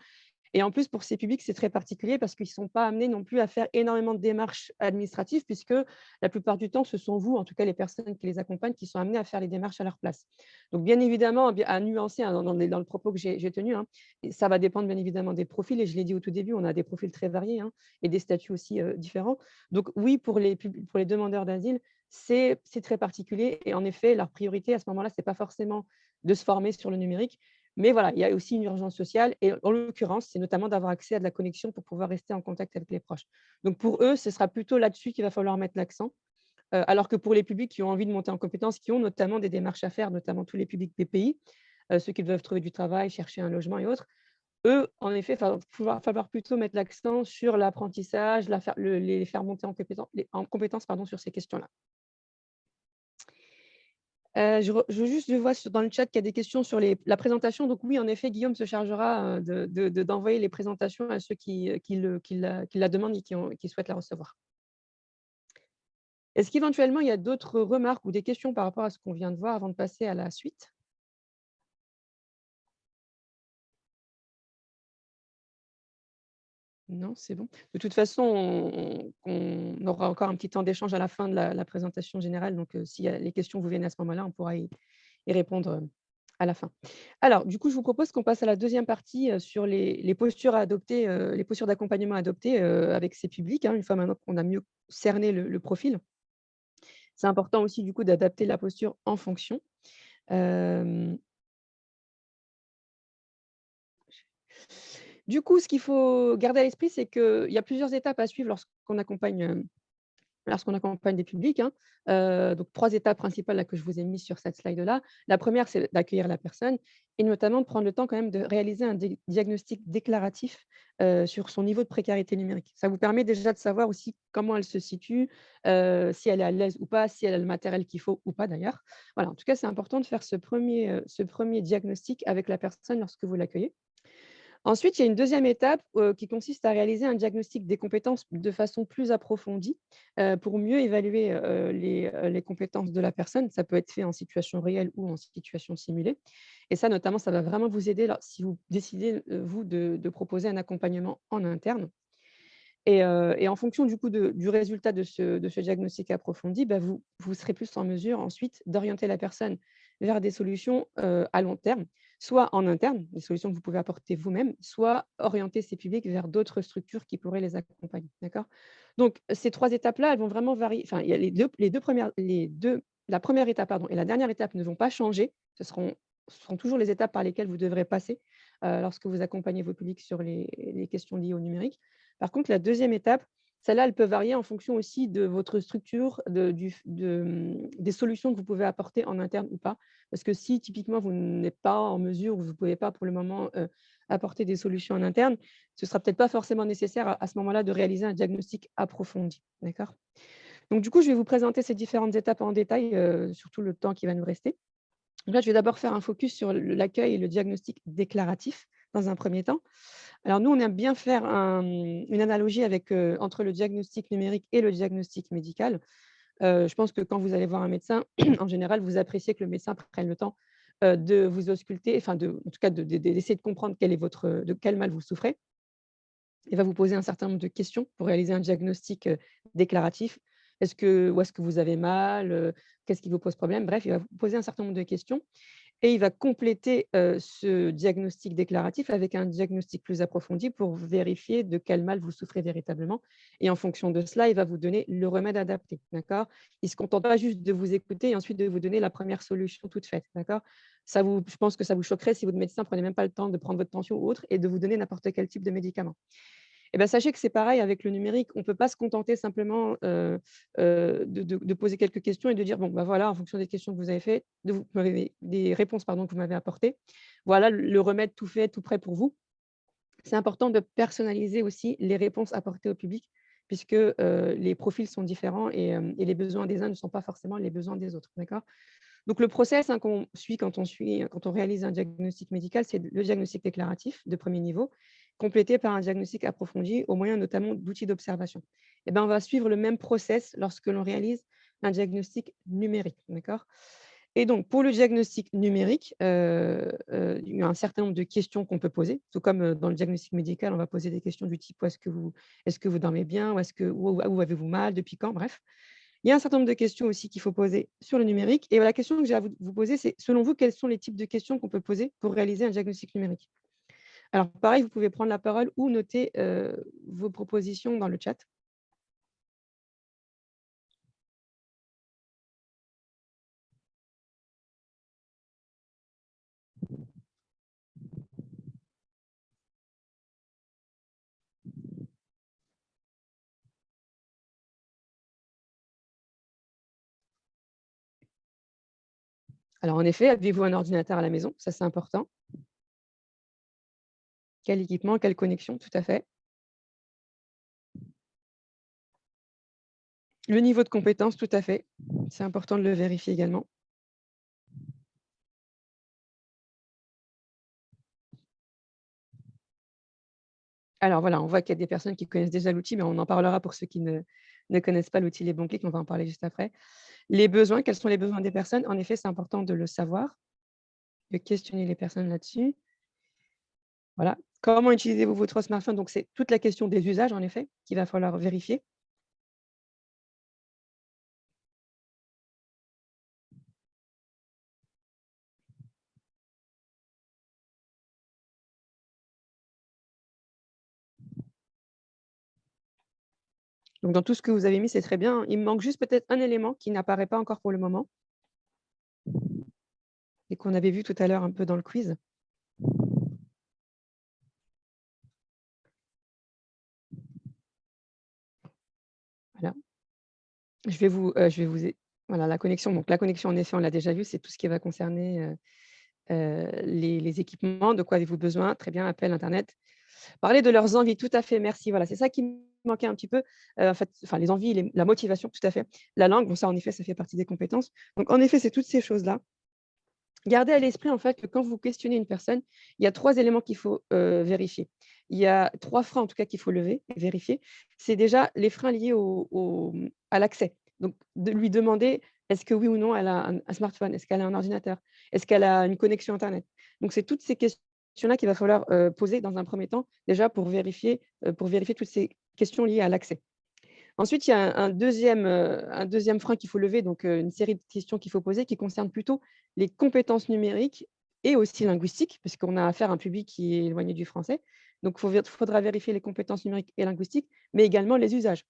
Et en plus, pour ces publics, c'est très particulier parce qu'ils ne sont pas amenés non plus à faire énormément de démarches administratives, puisque la plupart du temps, ce sont vous, en tout cas les personnes qui les accompagnent, qui sont amenées à faire les démarches à leur place. Donc, bien évidemment, à nuancer hein, dans le propos que j'ai tenu, hein, ça va dépendre bien évidemment des profils. Et je l'ai dit au tout début, on a des profils très variés hein, et des statuts aussi différents. Donc, oui, pour les demandeurs d'asile, c'est très particulier. Et en effet, leur priorité à ce moment-là, ce n'est pas forcément de se former sur le numérique, mais voilà, il y a aussi une urgence sociale et en l'occurrence, c'est notamment d'avoir accès à de la connexion pour pouvoir rester en contact avec les proches. Donc pour eux, ce sera plutôt là-dessus qu'il va falloir mettre l'accent, alors que pour les publics qui ont envie de monter en compétences, qui ont notamment des démarches à faire, notamment tous les publics des pays, ceux qui doivent trouver du travail, chercher un logement et autres, eux, en effet, il va falloir plutôt mettre l'accent sur l'apprentissage, les faire monter en compétences pardon, sur ces questions-là. Je vois dans le chat qu'il y a des questions sur la présentation. Donc oui, en effet, Guillaume se chargera d'envoyer les présentations à ceux qui la demandent et qui souhaitent la recevoir. Est-ce qu'éventuellement, il y a d'autres remarques ou des questions par rapport à ce qu'on vient de voir avant de passer à la suite? Non, c'est bon. De toute façon, on aura encore un petit temps d'échange à la fin de la présentation générale. Donc, si les questions vous viennent à ce moment-là, on pourra y répondre à la fin. Alors, du coup, je vous propose qu'on passe à la deuxième partie sur les postures à adopter, les postures d'accompagnement à adopter avec ces publics, hein, une fois maintenant qu'on a mieux cerné le profil. C'est important aussi, du coup, d'adapter la posture en fonction. Du coup, ce qu'il faut garder à l'esprit, c'est qu'il y a plusieurs étapes à suivre lorsqu'on accompagne des publics, hein. Donc 3 étapes principales là que je vous ai mises sur cette slide-là. La première, c'est d'accueillir la personne et notamment de prendre le temps quand même de réaliser un diagnostic déclaratif, sur son niveau de précarité numérique. Ça vous permet déjà de savoir aussi comment elle se situe, si elle est à l'aise ou pas, si elle a le matériel qu'il faut ou pas d'ailleurs. Voilà, en tout cas, c'est important de faire ce premier diagnostic avec la personne lorsque vous l'accueillez. Ensuite, il y a une deuxième étape qui consiste à réaliser un diagnostic des compétences de façon plus approfondie pour mieux évaluer les compétences de la personne. Ça peut être fait en situation réelle ou en situation simulée. Et ça, notamment, ça va vraiment vous aider si vous décidez, vous, de proposer un accompagnement en interne. Et en fonction du coup du résultat de ce diagnostic approfondi, bah, vous serez plus en mesure ensuite d'orienter la personne vers des solutions à long terme, soit en interne, des solutions que vous pouvez apporter vous-même, soit orienter ces publics vers d'autres structures qui pourraient les accompagner. D'accord? Donc, ces 3 étapes-là, elles vont vraiment varier. Enfin, il y a la première étape, pardon, et la dernière étape ne vont pas changer. Ce seront toujours les étapes par lesquelles vous devrez passer lorsque vous accompagnez vos publics sur les questions liées au numérique. Par contre, la deuxième étape, celle-là, elle peut varier en fonction aussi de votre structure, des solutions que vous pouvez apporter en interne ou pas. Parce que si typiquement vous n'êtes pas en mesure ou vous ne pouvez pas pour le moment apporter des solutions en interne, ce ne sera peut-être pas forcément nécessaire à ce moment-là de réaliser un diagnostic approfondi. D'accord? Donc du coup, je vais vous présenter ces différentes étapes en détail, surtout le temps qui va nous rester. Donc là, je vais d'abord faire un focus sur l'accueil et le diagnostic déclaratif dans un premier temps. Alors nous, on aime bien faire une analogie avec, entre le diagnostic numérique et le diagnostic médical. Je pense que quand vous allez voir un médecin, en général, vous appréciez que le médecin prenne le temps, de vous ausculter, enfin en tout cas d'essayer de comprendre de quel mal vous souffrez. Il va vous poser un certain nombre de questions pour réaliser un diagnostic, déclaratif. Où est-ce que vous avez mal? Qu'est-ce qui vous pose problème? Bref, il va vous poser un certain nombre de questions et il va compléter, ce diagnostic déclaratif avec un diagnostic plus approfondi pour vérifier de quel mal vous souffrez véritablement et en fonction de cela, il va vous donner le remède adapté, d'accord? Il ne se contente pas juste de vous écouter et ensuite de vous donner la première solution toute faite, d'accord? Je pense que ça vous choquerait si votre médecin ne prenait même pas le temps de prendre votre tension ou autre et de vous donner n'importe quel type de médicament. Et bah, sachez que c'est pareil avec le numérique. On ne peut pas se contenter simplement, de poser quelques questions et de dire: «Bon, bah, voilà, en fonction des questions que vous avez faites, des réponses pardon, que vous m'avez apportées, voilà le remède tout fait, tout prêt pour vous». C'est important de personnaliser aussi les réponses apportées au public puisque, les profils sont différents et les besoins des uns ne sont pas forcément les besoins des autres, d'accord? Donc le process, hein, qu'on suit quand on réalise un diagnostic médical, c'est le diagnostic déclaratif de premier niveau, complété par un diagnostic approfondi au moyen notamment d'outils d'observation. Et ben, on va suivre le même process lorsque l'on réalise un diagnostic numérique, d'accord? Et donc pour le diagnostic numérique, il y a un certain nombre de questions qu'on peut poser, tout comme, dans le diagnostic médical, on va poser des questions du type: «Est-ce que vous dormez bien? Où avez-vous mal? Depuis quand?» Bref. Il y a un certain nombre de questions aussi qu'il faut poser sur le numérique et la question que j'ai à vous poser, c'est selon vous, quels sont les types de questions qu'on peut poser pour réaliser un diagnostic numérique? Alors pareil, vous pouvez prendre la parole ou noter, vos propositions dans le chat. Alors en effet, avez-vous un ordinateur à la maison? Ça, c'est important. Quel équipement? Quelle connexion? Tout à fait. Le niveau de compétence, tout à fait. C'est important de le vérifier également. Alors voilà, on voit qu'il y a des personnes qui connaissent déjà l'outil, mais on en parlera pour ceux qui ne connaissent pas l'outil Les Bons Clics, on va en parler juste après. Les besoins, quels sont les besoins des personnes? En effet, c'est important de le savoir, de questionner les personnes là-dessus. Voilà. Comment utilisez-vous votre smartphone? Donc c'est toute la question des usages en effet, qu'il va falloir vérifier. Donc dans tout ce que vous avez mis, c'est très bien. Il me manque juste peut-être un élément qui n'apparaît pas encore pour le moment et qu'on avait vu tout à l'heure un peu dans le quiz. Voilà. Voilà la connexion. Donc la connexion en effet, on l'a déjà vu, c'est tout ce qui va concerner, les équipements. De quoi avez-vous besoin? Très bien, appel, internet. Parler de leurs envies, tout à fait, merci. Voilà, c'est ça qui me manquait un petit peu, en fait, enfin les envies, la motivation, tout à fait. La langue, bon ça en effet, ça fait partie des compétences. Donc en effet, c'est toutes ces choses-là. Gardez à l'esprit en fait que quand vous questionnez une personne, il y a 3 éléments qu'il faut, vérifier. Il y a 3 freins en tout cas qu'il faut lever et vérifier. C'est déjà les freins liés à l'accès. Donc de lui demander, est-ce que oui ou non elle a un smartphone? Est-ce qu'elle a un ordinateur? Est-ce qu'elle a une connexion internet? Donc c'est toutes ces questions questions-là qu'il va falloir poser dans un premier temps, déjà pour vérifier toutes ces questions liées à l'accès. Ensuite, il y a un deuxième frein qu'il faut lever, donc une série de questions qu'il faut poser qui concernent plutôt les compétences numériques et aussi linguistiques, parce qu'on a affaire à un public qui est éloigné du français. Donc, il faudra vérifier les compétences numériques et linguistiques, mais également les usages.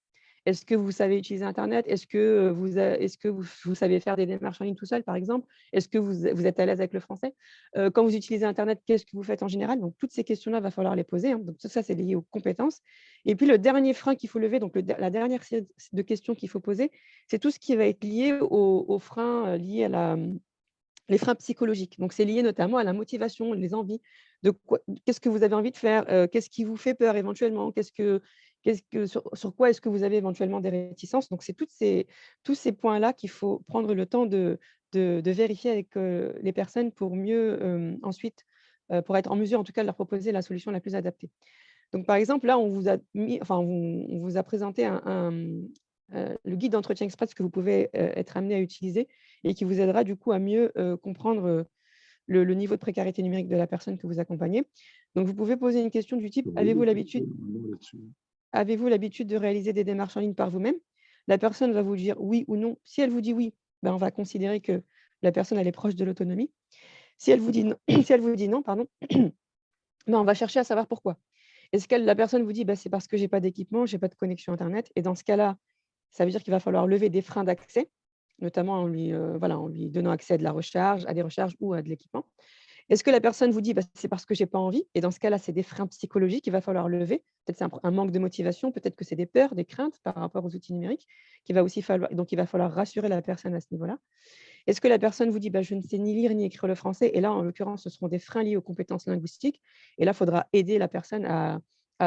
Est-ce que vous savez utiliser Internet? Est-ce que vous savez faire des démarches en ligne tout seul, par exemple? Est-ce que vous êtes à l'aise avec le français? Quand vous utilisez Internet, qu'est-ce que vous faites en général? Donc, toutes ces questions-là, il va falloir les poser, hein. Donc, tout ça, c'est lié aux compétences. Et puis, le dernier frein qu'il faut lever, donc la dernière série de questions qu'il faut poser, c'est tout ce qui va être lié aux freins liés à les freins psychologiques. Donc, c'est lié notamment à la motivation, les envies, qu'est-ce que vous avez envie de faire, qu'est-ce qui vous fait peur éventuellement, sur quoi est-ce que vous avez éventuellement des réticences. Donc, c'est tous ces points-là qu'il faut prendre le temps de vérifier avec les personnes pour mieux ensuite, pour être en mesure en tout cas de leur proposer la solution la plus adaptée. Donc, par exemple, là, on vous a présenté le guide d'entretien express que vous pouvez être amené à utiliser et qui vous aidera du coup à mieux comprendre le niveau de précarité numérique de la personne que vous accompagnez. Donc, vous pouvez poser une question du type: avez-vous l'habitude de réaliser des démarches en ligne par vous-même? La personne va vous dire oui ou non. Si elle vous dit oui, ben, on va considérer que la personne elle est proche de l'autonomie. Si elle vous dit non, si elle vous dit non, pardon, ben, on va chercher à savoir pourquoi. Est-ce que la personne vous dit bah, c'est parce que j'ai pas d'équipement, j'ai pas de connexion Internet? Et dans ce cas-là, ça veut dire qu'il va falloir lever des freins d'accès, notamment en lui donnant accès à de la recharge, à des recharges ou à de l'équipement. Est-ce que la personne vous dit bah, c'est parce que j'ai pas envie? Et dans ce cas-là, c'est des freins psychologiques qu'il va falloir lever. Peut-être c'est un manque de motivation, peut-être que c'est des peurs, des craintes par rapport aux outils numériques donc il va falloir rassurer la personne à ce niveau-là. Est-ce que la personne vous dit bah, je ne sais ni lire ni écrire le français? Et là, en l'occurrence, ce seront des freins liés aux compétences linguistiques. Et là, il faudra aider la personne à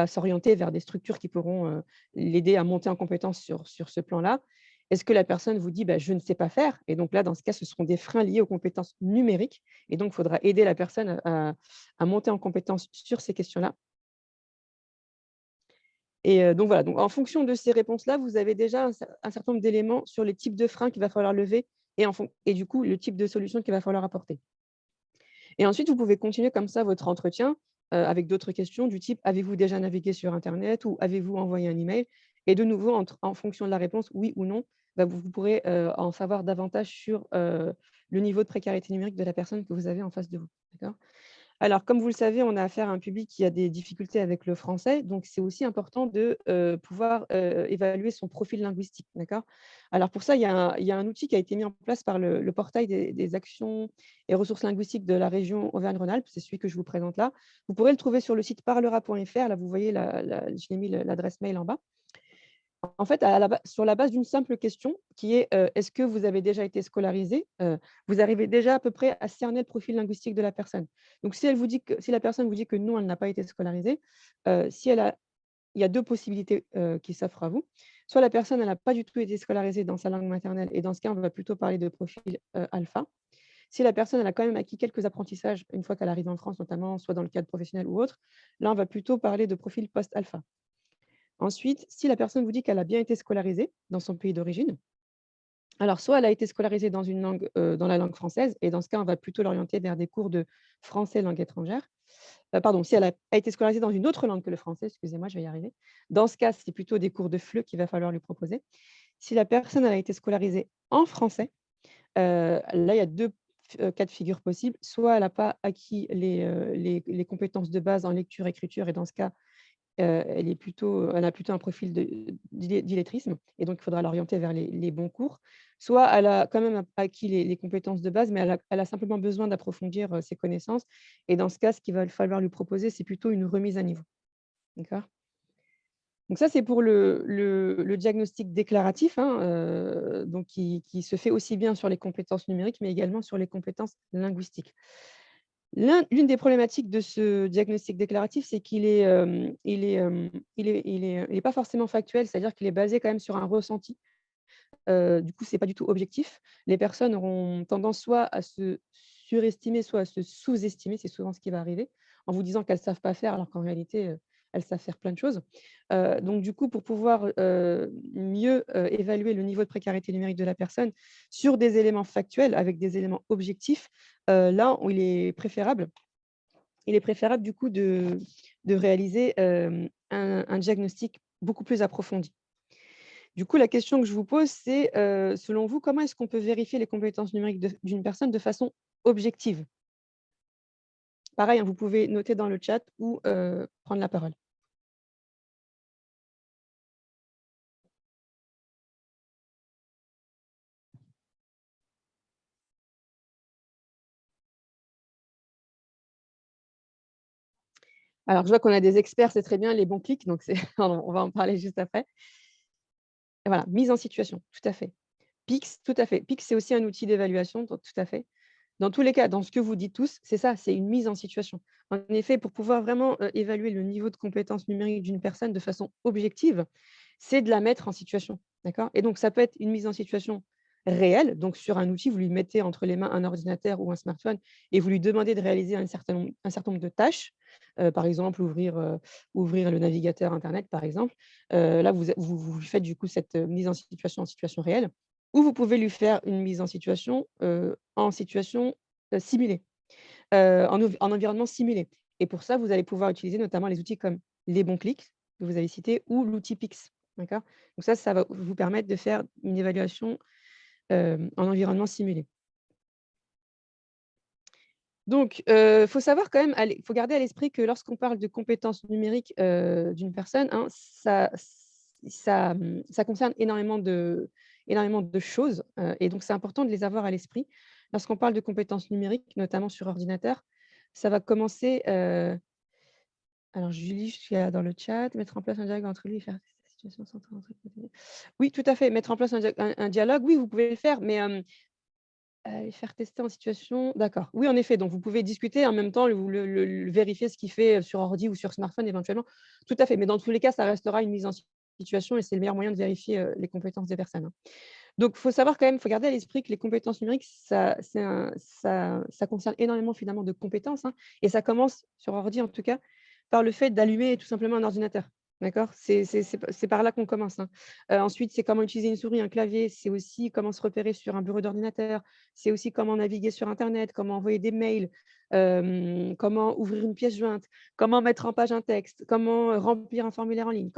s'orienter vers des structures qui pourront l'aider à monter en compétence sur ce plan-là. Est-ce que la personne vous dit bah, je ne sais pas faire? Et donc là, dans ce cas, ce seront des freins liés aux compétences numériques. Et donc, il faudra aider la personne à monter en compétence sur ces questions-là. Et donc voilà, donc en fonction de ces réponses-là, vous avez déjà un certain nombre d'éléments sur les types de freins qu'il va falloir lever et du coup, le type de solution qu'il va falloir apporter. Et ensuite, vous pouvez continuer comme ça votre entretien avec d'autres questions du type: avez-vous déjà navigué sur internet ou avez-vous envoyé un email? Et de nouveau, en fonction de la réponse oui ou non, bah, vous pourrez en savoir davantage sur le niveau de précarité numérique de la personne que vous avez en face de vous. D'accord? Alors, comme vous le savez, on a affaire à un public qui a des difficultés avec le français, donc c'est aussi important de pouvoir évaluer son profil linguistique, d'accord? Alors pour ça, il y a un outil qui a été mis en place par le portail des actions et ressources linguistiques de la région Auvergne-Rhône-Alpes, c'est celui que je vous présente là. Vous pourrez le trouver sur le site parlera.fr, là vous voyez, je l'ai mis l'adresse mail en bas. En fait, sur la base d'une simple question qui est est-ce que vous avez déjà été scolarisé? Vous arrivez déjà à peu près à cerner le profil linguistique de la personne. Donc, si la personne vous dit que non, elle n'a pas été scolarisée, si elle a, il y a deux possibilités qui s'offrent à vous. Soit la personne, elle n'a pas du tout été scolarisée dans sa langue maternelle, et dans ce cas, on va plutôt parler de profil alpha. Si la personne, elle a quand même acquis quelques apprentissages une fois qu'elle arrive en France, notamment soit dans le cadre professionnel ou autre, là, on va plutôt parler de profil post-alpha. Ensuite, si la personne vous dit qu'elle a bien été scolarisée dans son pays d'origine, alors soit elle a été scolarisée dans dans la langue française, et dans ce cas, on va plutôt l'orienter vers des cours de français langue étrangère. Pardon, si elle a été scolarisée dans une autre langue que le français, excusez-moi, je vais y arriver. Dans ce cas, c'est plutôt des cours de FLE qu'il va falloir lui proposer. Si la personne elle a été scolarisée en français, là, il y a deux cas de figure possibles. Soit elle n'a pas acquis les compétences de base en lecture, écriture, et dans ce cas, elle a plutôt un profil d'illettrisme, et donc il faudra l'orienter vers les bons cours. Soit elle a quand même acquis les compétences de base, mais elle a simplement besoin d'approfondir ses connaissances, et dans ce cas, ce qu'il va falloir lui proposer, c'est plutôt une remise à niveau. D'accord? Donc ça, c'est pour le diagnostic déclaratif, hein, donc qui se fait aussi bien sur les compétences numériques, mais également sur les compétences linguistiques. L'une des problématiques de ce diagnostic déclaratif, c'est qu'il est, il est pas forcément factuel, c'est-à-dire qu'il est basé quand même sur un ressenti. Du coup, c'est pas du tout objectif. Les personnes auront tendance soit à se surestimer, soit à se sous-estimer, c'est souvent ce qui va arriver, en vous disant qu'elles ne savent pas faire alors qu'en réalité, elles savent faire plein de choses. Donc du coup, pour pouvoir, mieux, évaluer le niveau de précarité numérique de la personne sur des éléments factuels, avec des éléments objectifs, là où il est préférable il est préférable du coup de réaliser un diagnostic beaucoup plus approfondi. Du coup, la question que je vous pose, c'est, selon vous, comment est-ce qu'on peut vérifier les compétences numériques d'une personne de façon objective? Pareil, hein, vous pouvez noter dans le chat ou prendre la parole. Alors, je vois qu'on a des experts, c'est très bien, les bons clics, donc on va en parler juste après. Et voilà, mise en situation, tout à fait. Pix, tout à fait. Pix, c'est aussi un outil d'évaluation, donc tout à fait. Dans tous les cas, dans ce que vous dites tous, c'est ça, c'est une mise en situation. En effet, pour pouvoir vraiment évaluer le niveau de compétence numérique d'une personne de façon objective, c'est de la mettre en situation. D'accord? Et donc, ça peut être une mise en situation réelle. Donc, sur un outil, vous lui mettez entre les mains un ordinateur ou un smartphone et vous lui demandez de réaliser un certain nombre de tâches. Par exemple, ouvrir le navigateur Internet, par exemple. Là, vous lui faites du coup cette mise en situation réelle. Ou vous pouvez lui faire une mise en situation simulée, en environnement simulé. Et pour ça, vous allez pouvoir utiliser notamment les outils comme les bons clics que vous avez cités ou l'outil Pix. D'accord? Donc ça va vous permettre de faire une évaluation en environnement simulé. Donc, faut savoir quand même, faut garder à l'esprit que lorsqu'on parle de compétences numériques d'une personne, hein, ça concerne énormément de choses et donc c'est important de les avoir à l'esprit. Lorsqu'on parle de compétences numériques, notamment sur ordinateur, ça va commencer, alors Julie, je suis dans le chat, mettre en place un dialogue entre lui et faire la situation centrale entre oui, tout à fait, mettre en place un dialogue, oui, vous pouvez le faire, mais les faire tester en situation, d'accord. Oui, en effet, donc vous pouvez discuter en même temps, le vérifier ce qu'il fait sur ordi ou sur smartphone éventuellement. Tout à fait, mais dans tous les cas, ça restera une mise en situation et c'est le meilleur moyen de vérifier les compétences des personnes, hein. Donc, il faut savoir quand même, il faut garder à l'esprit que les compétences numériques, ça concerne énormément finalement de compétences, hein, et ça commence, sur ordi en tout cas, par le fait d'allumer tout simplement un ordinateur. D'accord? C'est par là qu'on commence, hein. Ensuite, c'est comment utiliser une souris, un clavier, c'est aussi comment se repérer sur un bureau d'ordinateur, c'est aussi comment naviguer sur internet, comment envoyer des mails, comment ouvrir une pièce jointe, comment mettre en page un texte, comment remplir un formulaire en ligne,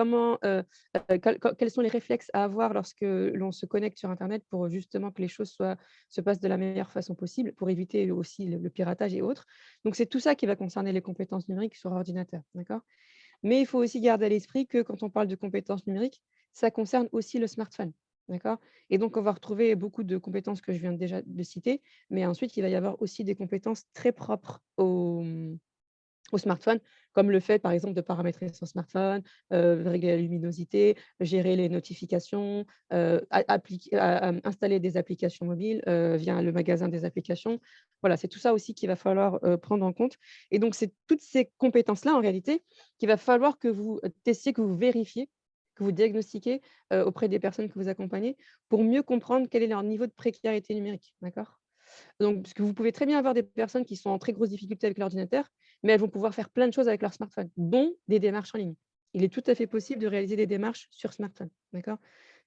quels sont les réflexes à avoir lorsque l'on se connecte sur internet pour justement que les choses se passent de la meilleure façon possible, pour éviter aussi le piratage et autres. Donc, c'est tout ça qui va concerner les compétences numériques sur ordinateur, d'accord? Mais il faut aussi garder à l'esprit que quand on parle de compétences numériques, ça concerne aussi le smartphone, d'accord? Et donc, on va retrouver beaucoup de compétences que je viens déjà de citer, mais ensuite, il va y avoir aussi des compétences très propres au smartphone, comme le fait, par exemple, de paramétrer son smartphone, régler la luminosité, gérer les notifications, installer des applications mobiles via le magasin des applications. Voilà, c'est tout ça aussi qu'il va falloir prendre en compte. Et donc, c'est toutes ces compétences-là, en réalité, qu'il va falloir que vous testiez, que vous vérifiez, que vous diagnostiquez auprès des personnes que vous accompagnez pour mieux comprendre quel est leur niveau de précarité numérique. D'accord? Donc, parce que vous pouvez très bien avoir des personnes qui sont en très grosse difficulté avec l'ordinateur, mais elles vont pouvoir faire plein de choses avec leur smartphone, dont des démarches en ligne. Il est tout à fait possible de réaliser des démarches sur smartphone, d'accord?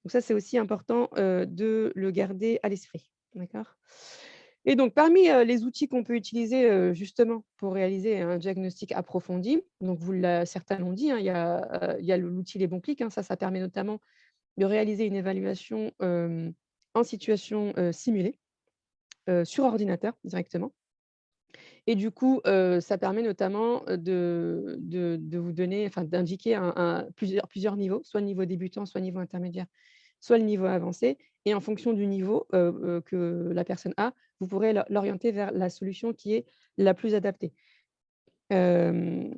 Donc ça, c'est aussi important, de le garder à l'esprit, d'accord? Et donc parmi, les outils qu'on peut utiliser, justement pour réaliser un diagnostic approfondi, donc certains l'ont dit, hein, il y a l'outil Les Bons Clics, hein, ça permet notamment de réaliser une évaluation, en situation, simulée, sur ordinateur directement. Et du coup, ça permet notamment de vous donner, enfin d'indiquer plusieurs niveaux, soit le niveau débutant, soit le niveau intermédiaire, soit le niveau avancé. Et en fonction du niveau que la personne a, vous pourrez l'orienter vers la solution qui est la plus adaptée. Hem,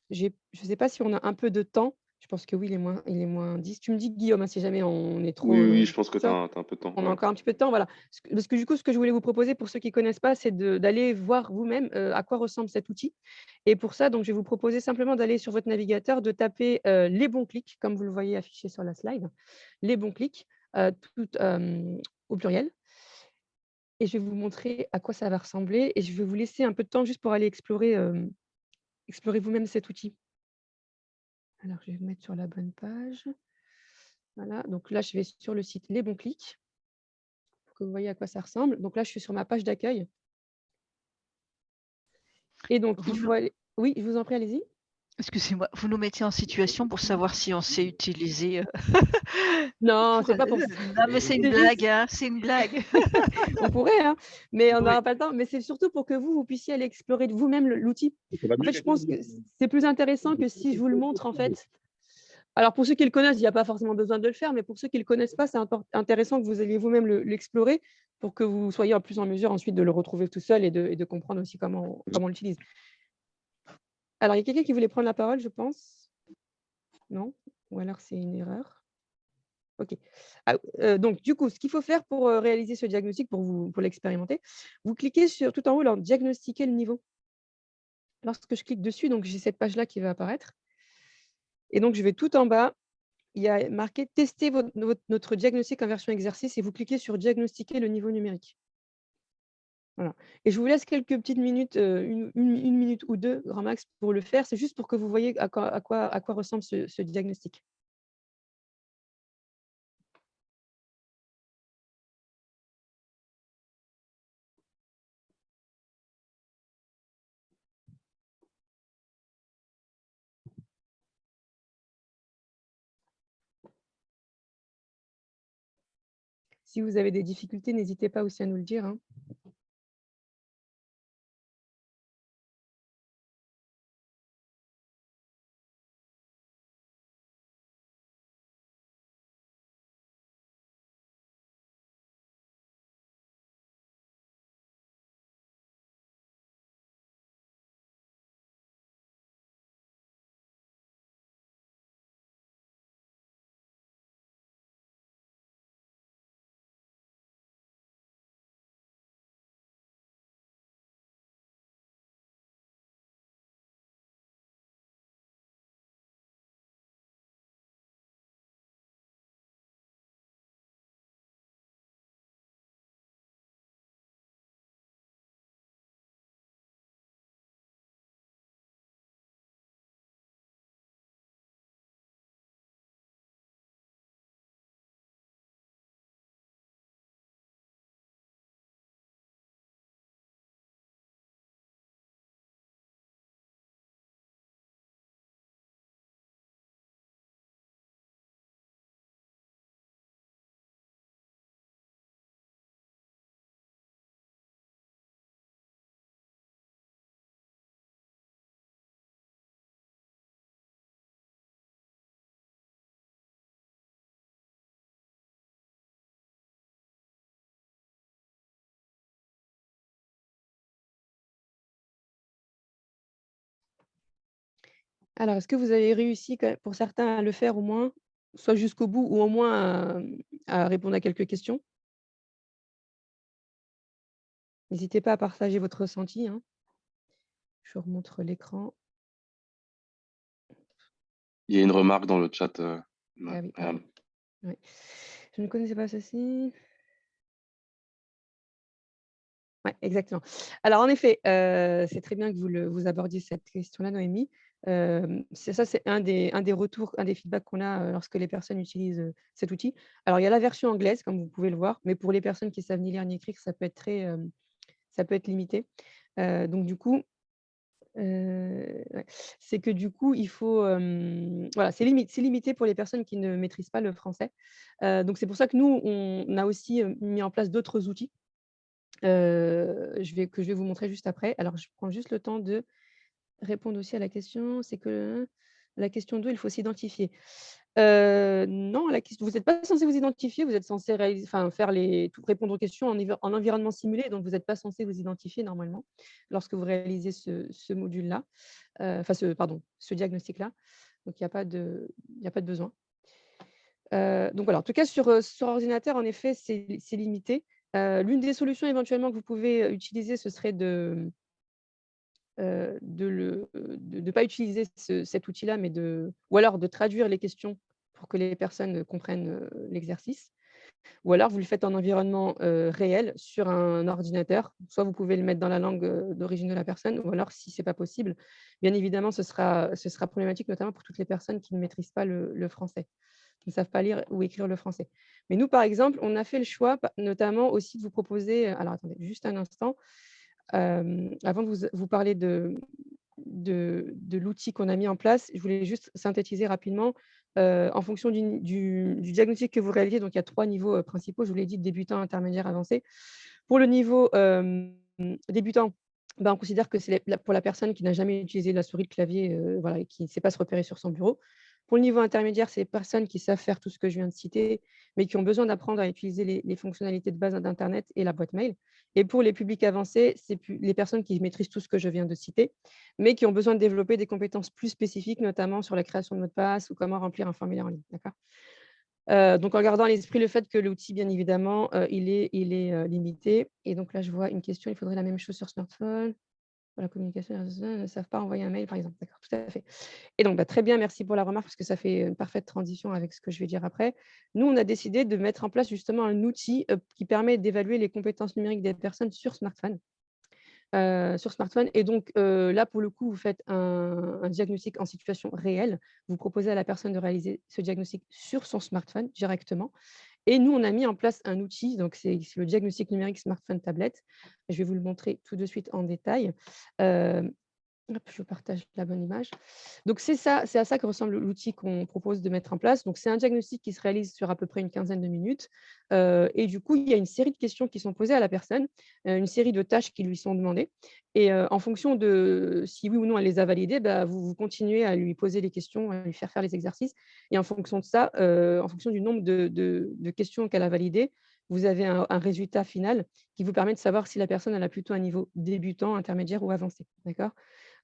je ne sais pas si on a un peu de temps. Je pense que oui, il est moins 10. Tu me dis, Guillaume, hein, si jamais on est Oui, trop, oui, je pense que tu ça? as un peu de temps, On a ouais. encore un petit peu de temps, voilà. Parce que du coup, ce que je voulais vous proposer pour ceux qui ne connaissent pas, c'est d'aller voir vous-même, à quoi ressemble cet outil. Et pour ça, donc, je vais vous proposer simplement d'aller sur votre navigateur, de taper, «Les bons clics», comme vous le voyez affiché sur la slide. «Les bons clics», au pluriel, et je vais vous montrer à quoi ça va ressembler et je vais vous laisser un peu de temps juste pour aller explorer vous-même cet outil. Alors, je vais vous mettre sur la bonne page. Voilà, donc là, je vais sur le site Les bons clics, pour que vous voyez à quoi ça ressemble. Donc là, je suis sur ma page d'accueil. Et donc, il faut aller. Oui, je vous en prie, allez-y. Excusez-moi, vous nous mettez en situation pour savoir si on sait utiliser, Non, pour, c'est pas pour ça. non mais c'est une C'est juste blague, hein, c'est une blague. on pourrait, hein, mais on Oui. n'aura pas le temps. Mais c'est surtout pour que vous puissiez aller explorer de vous-même l'outil. Ça va En mieux fait, je pense que Catherine? c'est plus intéressant que si je vous le montre, en fait. Alors, pour ceux qui le connaissent, il n'y a pas forcément besoin de le faire, mais pour ceux qui ne le connaissent pas, c'est intéressant que vous alliez vous-même l'explorer pour que vous soyez plus en mesure ensuite de le retrouver tout seul et de comprendre aussi comment on l'utilise. Alors, il y a quelqu'un qui voulait prendre la parole, je pense. Non? Ou alors c'est une erreur? OK. Donc du coup, ce qu'il faut faire pour, réaliser ce diagnostic, pour l'expérimenter, vous cliquez sur tout en haut, là, diagnostiquer le niveau. Lorsque je clique dessus, donc j'ai cette page-là qui va apparaître et donc je vais tout en bas, il y a marqué «Tester notre diagnostic en version exercice» et vous cliquez sur «Diagnostiquer le niveau numérique». Voilà et je vous laisse quelques petites minutes, 1 minute ou 2 grand max pour le faire. C'est juste pour que vous voyez à quoi ressemble ce diagnostic. Si vous avez des difficultés, n'hésitez pas aussi à nous le dire, hein. Alors, est-ce que vous avez réussi quand même pour certains à le faire au moins, soit jusqu'au bout ou au moins à répondre à quelques questions? N'hésitez pas à partager votre ressenti, hein. Je vous remontre l'écran. Il y a une remarque dans le chat, Ah oui, madame. pardon. Oui. Je ne connaissais pas ceci. Ouais, exactement. Alors en effet, c'est très bien que vous abordiez cette question-là, Noémie. C'est un des retours, un des feedbacks qu'on a, lorsque les personnes utilisent, cet outil. Alors il y a la version anglaise, comme vous pouvez le voir, mais pour les personnes qui savent ni lire ni écrire, ça peut être ça peut être limité. Donc du coup, ouais, c'est que du coup, il faut, voilà, c'est limité pour les personnes qui ne maîtrisent pas le français. Donc c'est pour ça que nous, on a aussi, mis en place d'autres outils. Que je vais vous montrer juste après. Alors, je prends juste le temps de répondre aussi à la question. C'est que la question 2, il faut s'identifier. Non, la question vous n'êtes pas censé vous identifier, vous êtes censé faire répondre aux questions en environnement simulé, donc vous n'êtes pas censé vous identifier normalement lorsque vous réalisez ce module-là, enfin ce diagnostic-là. Donc il y a pas de besoin. Donc voilà, en tout cas sur ordinateur, en effet, c'est limité. L'une des solutions éventuellement que vous pouvez, utiliser, ce serait de pas utiliser cet outil-là, mais ou alors de traduire les questions pour que les personnes comprennent, l'exercice. Ou alors vous le faites en environnement, réel sur un ordinateur. Soit vous pouvez le mettre dans la langue, d'origine de la personne ou alors si c'est pas possible, bien évidemment ce sera problématique, notamment pour toutes les personnes qui ne maîtrisent pas le français, qui ne savent pas lire ou écrire le français. Mais nous, par exemple, on a fait le choix, notamment aussi de vous proposer, alors attendez juste un instant, avant de vous parler de l'outil qu'on a mis en place. Je voulais juste synthétiser rapidement. En fonction du diagnostic que vous réalisez, donc il y a 3 niveaux, principaux, je vous l'ai dit, débutant, intermédiaire, avancé. Pour le niveau, débutant, on considère que c'est pour la personne qui n'a jamais utilisé la souris, le clavier, voilà, et qui ne sait pas se repérer sur son bureau. Pour le niveau intermédiaire, c'est les personnes qui savent faire tout ce que je viens de citer, mais qui ont besoin d'apprendre à utiliser les fonctionnalités de base d'internet et la boîte mail. Et pour les publics avancés, c'est les personnes qui maîtrisent tout ce que je viens de citer, mais qui ont besoin de développer des compétences plus spécifiques, notamment sur la création de mots de passe ou comment remplir un formulaire en ligne, d'accord? Donc en gardant à l'esprit le fait que l'outil, bien évidemment, il est limité. Et donc là, je vois une question, il faudrait la même chose sur smartphone. Pour la communication, les réseaux ne savent pas envoyer un mail, par exemple. D'accord, tout à fait. Et donc, très bien, merci pour la remarque, parce que ça fait une parfaite transition avec ce que je vais dire après. Nous, on a décidé de mettre en place justement un outil qui permet d'évaluer les compétences numériques des personnes sur smartphone. Et donc, là, pour le coup, vous faites un diagnostic en situation réelle. Vous proposez à la personne de réaliser ce diagnostic sur son smartphone directement. Et nous, on a mis en place un outil, donc c'est le diagnostic numérique smartphone tablette. Je vais vous le montrer tout de suite en détail. Hop, je partage la bonne image. Donc c'est ça, c'est à ça que ressemble l'outil qu'on propose de mettre en place. Donc c'est un diagnostic qui se réalise sur à peu près une quinzaine de minutes. Et du coup, il y a une série de questions qui sont posées à la personne, une série de tâches qui lui sont demandées. Et en fonction de si oui ou non elle les a validées, bah, vous continuez à lui poser les questions, à lui faire les exercices. Et en fonction de ça, en fonction du nombre de questions qu'elle a validées, vous avez un résultat final qui vous permet de savoir si la personne elle a plutôt un niveau débutant, intermédiaire ou avancé. D'accord?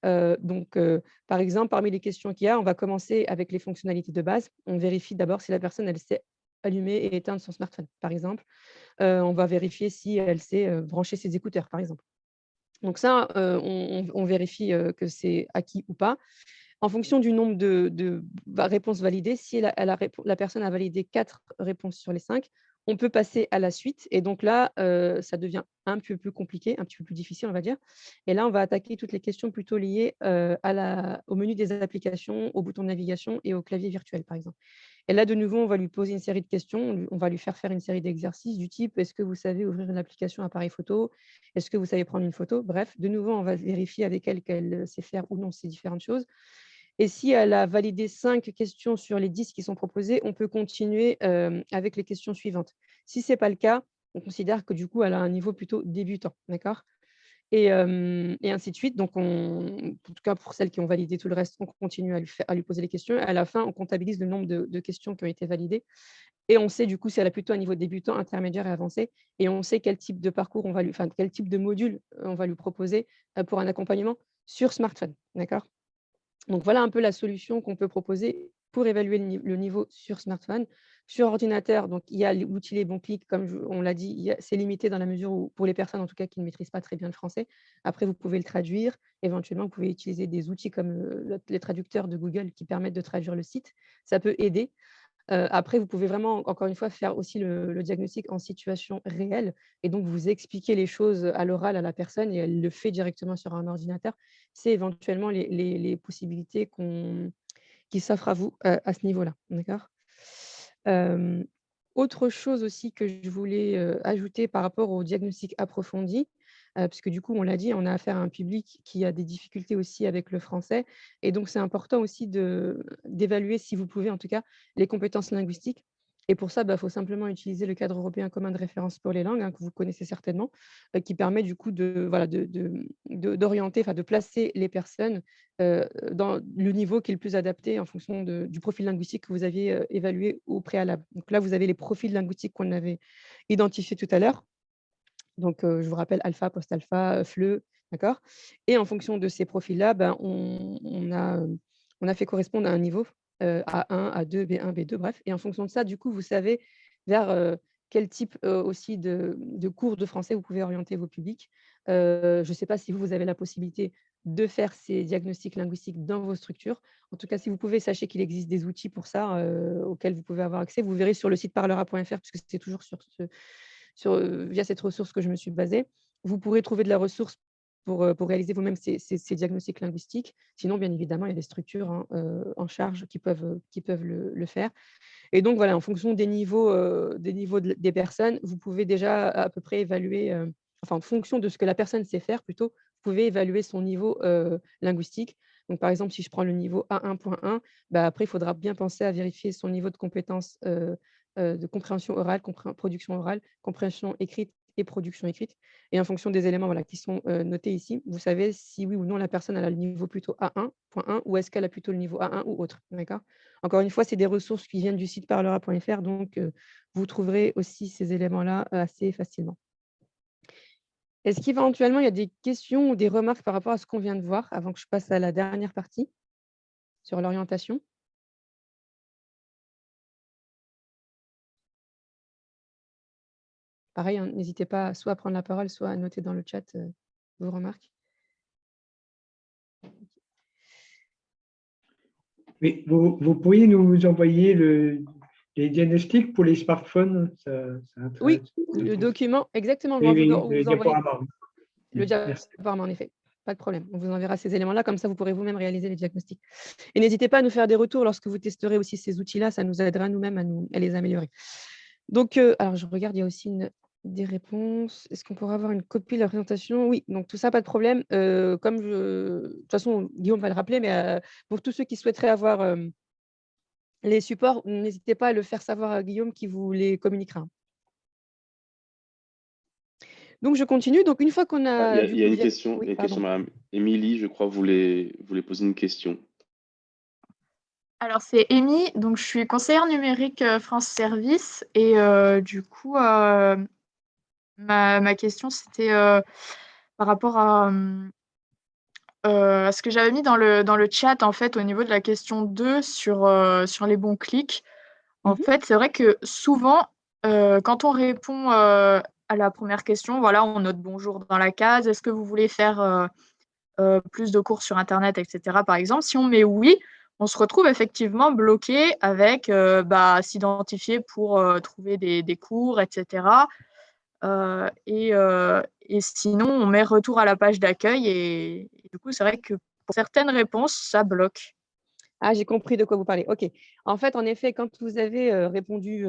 Par exemple, parmi les questions qu'il y a, on va commencer avec les fonctionnalités de base. On vérifie d'abord si la personne, elle sait allumer et éteindre son smartphone, par exemple. On va vérifier si elle sait, brancher ses écouteurs, par exemple. Donc ça, on vérifie, que c'est acquis ou pas. En fonction du nombre de réponses validées, si la personne a validé 4 réponses sur les 5, on peut passer à la suite. Et donc là, ça devient un peu plus compliqué, un petit peu plus difficile, on va dire. Et là, on va attaquer toutes les questions plutôt liées au menu des applications, au bouton de navigation et au clavier virtuel, par exemple. Et là, de nouveau, on va lui poser une série de questions, on va lui faire une série d'exercices du type: est-ce que vous savez ouvrir une application appareil photo? Est-ce que vous savez prendre une photo? Bref, de nouveau, on va vérifier avec elle qu'elle sait faire ou non ces différentes choses. Et si elle a validé 5 questions sur les 10 qui sont proposées, on peut continuer, avec les questions suivantes. Si ce n'est pas le cas, on considère que du coup, elle a un niveau plutôt débutant, d'accord? Et ainsi de suite. Donc en tout cas, pour celles qui ont validé tout le reste, on continue à lui poser les questions. À la fin, on comptabilise le nombre de questions qui ont été validées et on sait du coup si elle a plutôt un niveau débutant, intermédiaire et avancé, et on sait quel type de parcours quel type de module, on va lui proposer, pour un accompagnement sur smartphone, d'accord? Donc voilà un peu la solution qu'on peut proposer pour évaluer le niveau sur smartphone. Sur ordinateur, donc il y a l'outil Les Bons Clics, comme on l'a dit, c'est limité dans la mesure où, pour les personnes en tout cas qui ne maîtrisent pas très bien le français. Après, vous pouvez le traduire. Éventuellement, vous pouvez utiliser des outils comme les traducteurs de Google qui permettent de traduire le site. Ça peut aider. Après, vous pouvez vraiment, encore une fois, faire aussi le diagnostic en situation réelle et donc vous expliquer les choses à l'oral à la personne et elle le fait directement sur un ordinateur. C'est éventuellement les possibilités qui s'offrent à vous, à ce niveau-là, d'accord? Hem, Autre chose aussi que je voulais, ajouter par rapport au diagnostic approfondi, puisque du coup, on l'a dit, on a affaire à un public qui a des difficultés aussi avec le français et donc c'est important aussi d'évaluer, si vous pouvez en tout cas, les compétences linguistiques. Et pour ça, il faut simplement utiliser le cadre européen commun de référence pour les langues, hein, que vous connaissez certainement, qui permet du coup voilà, d'orienter, enfin de placer les personnes, dans le niveau qui est le plus adapté en fonction du profil linguistique que vous aviez, évalué au préalable. Donc là, vous avez les profils linguistiques qu'on avait identifiés tout à l'heure. Donc, je vous rappelle alpha, post-alpha, FLE, d'accord? Et en fonction de ces profils-là, on a fait correspondre à un niveau, A1, A2, B1, B2, bref. Et en fonction de ça, du coup, vous savez vers, quel type, aussi de cours de français vous pouvez orienter vos publics. Je ne sais pas si vous avez la possibilité de faire ces diagnostics linguistiques dans vos structures. En tout cas, si vous pouvez, sachez qu'il existe des outils pour ça, auxquels vous pouvez avoir accès. Vous verrez sur le site parlera.fr puisque c'est toujours via cette ressource que je me suis basée. Vous pourrez trouver de la ressource pour réaliser vous-même ces diagnostics linguistiques. Sinon, bien évidemment, il y a des structures, hein, en charge qui peuvent le faire. Et donc voilà, en fonction des niveaux des personnes, vous pouvez déjà à peu près évaluer, enfin en fonction de ce que la personne sait faire plutôt, vous pouvez évaluer son niveau linguistique. Donc, par exemple, si je prends le niveau A1.1, bah, après, il faudra bien penser à vérifier son niveau de compétence de compréhension orale, production orale, compréhension écrite et production écrite. Et en fonction des éléments voilà, qui sont notés ici, vous savez si oui ou non la personne elle a le niveau plutôt A1.1 ou est-ce qu'elle a plutôt le niveau A1 ou autre. D'accord. Encore une fois, c'est des ressources qui viennent du site parlera.fr, donc vous trouverez aussi ces éléments-là assez facilement. Est-ce qu'éventuellement, il y a des questions ou des remarques par rapport à ce qu'on vient de voir avant que je passe à la dernière partie sur l'orientation? Pareil, hein, n'hésitez pas soit à prendre la parole, soit à noter dans le chat vos remarques. Mais vous pourriez nous envoyer les diagnostics pour les smartphones, ça Oui, intéresse. le document, exactement, on Oui, va oui, vous le envoyer diaporama. le Merci. diaporama, en effet. Pas de problème. On vous enverra ces éléments-là, comme ça vous pourrez vous-même réaliser les diagnostics. Et n'hésitez pas à nous faire des retours lorsque vous testerez aussi ces outils-là, ça nous aidera nous-mêmes à les améliorer. Donc, alors je regarde, il y a aussi des réponses. Est-ce qu'on pourra avoir une copie de la présentation? Oui, donc tout ça, pas de problème. De toute façon, Guillaume va le rappeler, mais pour tous ceux qui souhaiteraient avoir les supports, n'hésitez pas à le faire savoir à Guillaume qui vous les communiquera. Donc, je continue. Donc, une fois qu'on Ah, a il du y a coup une question, il oui, y a une question, pardon. madame Émilie, je crois, voulait poser une question. Alors, c'est Amy, donc je suis conseillère numérique France Service et du coup, ma question, c'était par rapport à ce que j'avais mis dans le chat, en fait, au niveau de la question 2 sur les bons clics. En Mmh. fait, c'est vrai que souvent, quand on répond à la première question, voilà, on note bonjour dans la case. Est-ce que vous voulez faire plus de cours sur internet, et cetera, par exemple? Si on met oui, on se retrouve effectivement bloqué avec, s'identifier pour, trouver des cours, et cetera. Et sinon, on met retour à la page d'accueil et du coup, c'est vrai que pour certaines réponses, ça bloque. Ah, j'ai compris de quoi vous parlez. OK. En fait, en effet, quand vous avez répondu,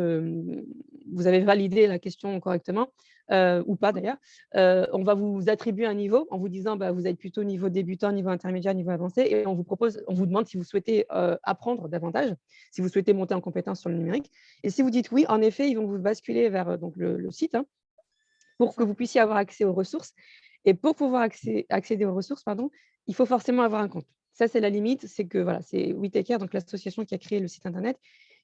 vous avez validé la question correctement, ou pas d'ailleurs, on va vous attribuer un niveau en vous disant, bah, vous êtes plutôt niveau débutant, niveau intermédiaire, niveau avancé et on vous demande si vous souhaitez apprendre davantage, si vous souhaitez monter en compétence sur le numérique. Et si vous dites oui, en effet, ils vont vous basculer vers donc le site, hein, pour que vous puissiez avoir accès aux ressources. Et pour pouvoir accéder aux ressources, pardon, il faut forcément avoir un compte. Ça, c'est la limite, c'est que voilà, c'est WeTakeCare, donc l'association qui a créé le site internet,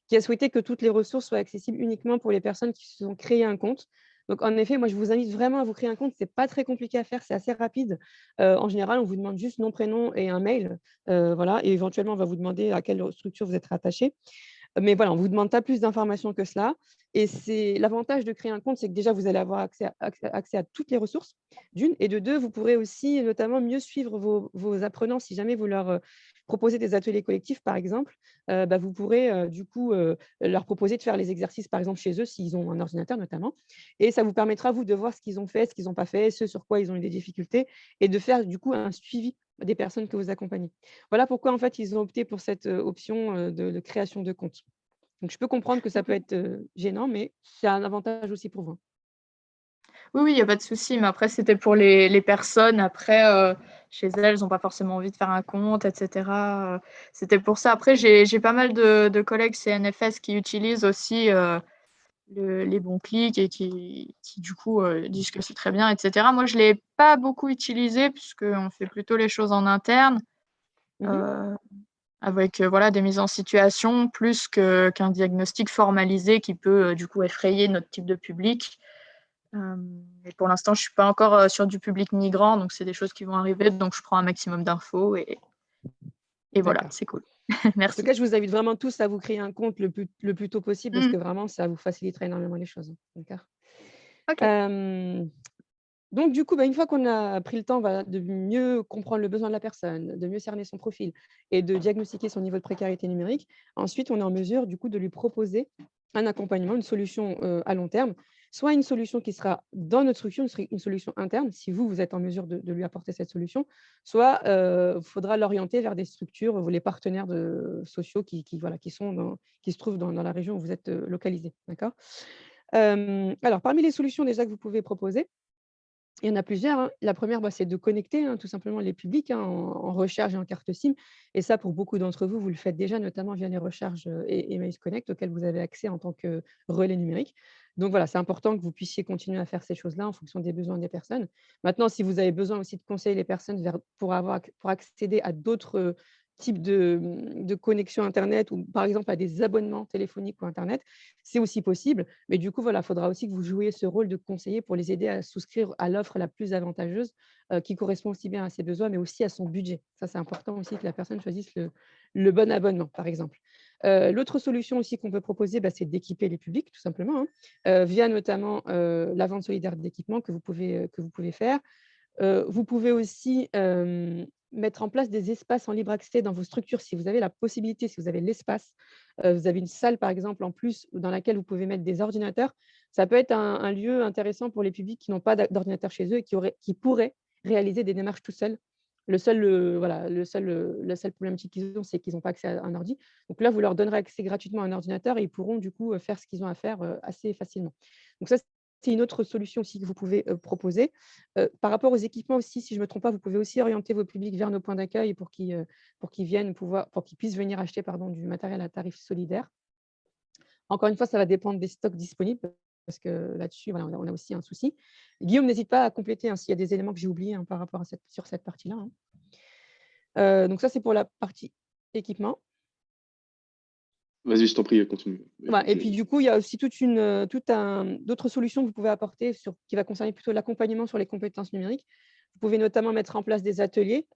qui a souhaité que toutes les ressources soient accessibles uniquement pour les personnes qui se sont créées un compte. Donc, en effet, moi, je vous invite vraiment à vous créer un compte. C'est pas très compliqué à faire, c'est assez rapide. En général, on vous demande juste nom, prénom et un mail. Voilà, et éventuellement, on va vous demander à quelle structure vous êtes rattaché. Mais voilà, on ne vous demande pas plus d'informations que cela. Et c'est l'avantage de créer un compte, c'est que déjà, vous allez avoir accès à toutes les ressources, d'une. Et de deux, vous pourrez aussi notamment mieux suivre vos apprenants. Si jamais vous leur proposez des ateliers collectifs, par exemple, vous pourrez du coup leur proposer de faire les exercices, par exemple, chez eux, s'ils ont un ordinateur notamment. Et ça vous permettra, vous, de voir ce qu'ils ont fait, ce qu'ils n'ont pas fait, ce sur quoi ils ont eu des difficultés, et de faire du coup un suivi des personnes que vous accompagnez. Voilà pourquoi en fait ils ont opté pour cette option de création de compte. Donc je peux comprendre que ça peut être gênant, mais c'est un avantage aussi pour vous. Oui, oui, il y a pas de souci, mais après, c'était pour les personnes. Après, chez elles ont pas forcément envie de faire un compte, et cetera. C'était pour ça. Après, j'ai pas mal de collègues CNFS qui utilisent aussi, les bons clics et qui du coup, disent que c'est très bien, et cetera. Moi, je l'ai pas beaucoup utilisé puisqu'on fait plutôt les choses en interne, Mmh. heu, avec, voilà, des mises en situation plus qu'un diagnostic formalisé qui peut, du coup effrayer notre type de public. Mais pour l'instant, je suis pas encore, sur du public migrant, donc c'est des choses qui vont arriver, donc je prends un maximum d'infos et voilà, D'accord. c'est cool. En tout Merci. cas, je vous invite vraiment tous à vous créer un compte le plus tôt possible parce Mmh. que vraiment ça vous facilitera énormément les choses. D'accord? OK. Hem Donc du coup, une fois qu'on a pris le temps, voilà, de mieux comprendre le besoin de la personne, de mieux cerner son profil et de diagnostiquer son niveau de précarité numérique, ensuite on est en mesure du coup de lui proposer un accompagnement, une solution, à long terme, soit une solution qui sera dans notre structure, une solution interne, si vous êtes en mesure de lui apporter cette solution, soit, il faudra l'orienter vers des structures, les partenaires sociaux voilà, qui se trouvent dans la région où vous êtes, localisés, d'accord? Alors parmi les solutions déjà que vous pouvez proposer, Il y en a plusieurs, hein. La première, c'est de connecter, hein, tout simplement les publics, hein, en recharge et en carte SIM. Et ça, pour beaucoup d'entre vous, vous le faites déjà, notamment via les recharges et Mail Connect, auxquels vous avez accès en tant que relais numérique. Donc voilà, c'est important que vous puissiez continuer à faire ces choses-là en fonction des besoins des personnes. Maintenant, si vous avez besoin aussi de conseiller les personnes pour accéder à d'autres types de connexions Internet ou par exemple à des abonnements téléphoniques ou Internet, c'est aussi possible. Mais du coup, voilà, il faudra aussi que vous jouiez ce rôle de conseiller pour les aider à souscrire à l'offre la plus avantageuse, qui correspond aussi bien à ses besoins, mais aussi à son budget. Ça, c'est important aussi que la personne choisisse le bon abonnement, par exemple. L'autre solution aussi qu'on peut proposer, c'est d'équiper les publics, tout simplement, hein, via notamment la vente solidaire d'équipements que vous pouvez faire. Vous pouvez aussi, mettre en place des espaces en libre accès dans vos structures si vous avez la possibilité, si vous avez l'espace. Vous avez une salle, par exemple, en plus, dans laquelle vous pouvez mettre des ordinateurs. Ça peut être un lieu intéressant pour les publics qui n'ont pas d'ordinateur chez eux et qui pourraient réaliser des démarches tout seuls. Voilà, la seule problématique qu'ils ont, c'est qu'ils n'ont pas accès à un ordi. Donc là, vous leur donnerez accès gratuitement à un ordinateur et ils pourront du coup, faire ce qu'ils ont à faire, assez facilement. Donc ça, c'est une autre solution aussi que vous pouvez, proposer. Par rapport aux équipements aussi, si je ne me trompe pas, vous pouvez aussi orienter vos publics vers nos points d'accueil pour qu'ils puissent venir acheter pardon, du matériel à tarif solidaire. Encore une fois, ça va dépendre des stocks disponibles parce que là-dessus, voilà, on a aussi un souci. Guillaume, n'hésite pas à compléter, hein, s'il y a des éléments que j'ai oubliés, hein, par rapport à sur cette partie-là, hein. Donc ça, c'est pour la partie équipement. Vas-y, je t'en prie, continue. Voilà, et puis du coup, il y a aussi d'autres solutions que vous pouvez apporter qui va concerner plutôt l'accompagnement sur les compétences numériques. Vous pouvez notamment mettre en place des ateliers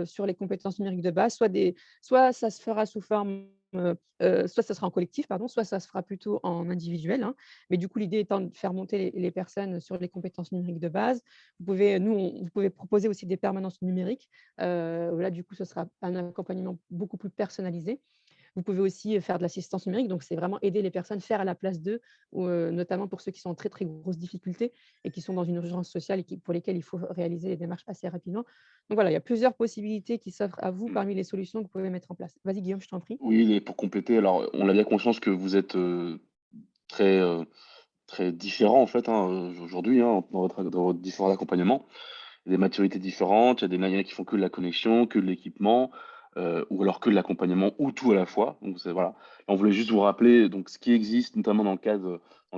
sur les compétences numériques de base, soit ça se fera sous forme, soit ça sera en collectif, pardon, soit ça se fera plutôt en individuel, hein. Mais du coup, l'idée étant de faire monter les personnes sur les compétences numériques de base. Vous pouvez proposer aussi des permanences numériques. Là, du coup, ce sera un accompagnement beaucoup plus personnalisé. Vous pouvez aussi faire de l'assistance numérique, donc c'est vraiment aider les personnes, faire à la place d'eux, ou, notamment pour ceux qui sont en très, très grosses difficultés et qui sont dans une urgence sociale et pour lesquels il faut réaliser les démarches assez rapidement. Donc voilà, il y a plusieurs possibilités qui s'offrent à vous parmi les solutions que vous pouvez mettre en place. Vas-y Guillaume, je t'en prie. Oui, et pour compléter, alors on a bien conscience que vous êtes, très, très différents en fait, hein, aujourd'hui, hein, dans votre différents accompagnements. Il y a des maturités différentes, il y en a qui font que de la connexion, que de l'équipement, ou alors que de l'accompagnement ou tout à la fois. Donc c'est voilà. On voulait juste vous rappeler donc ce qui existe notamment dans le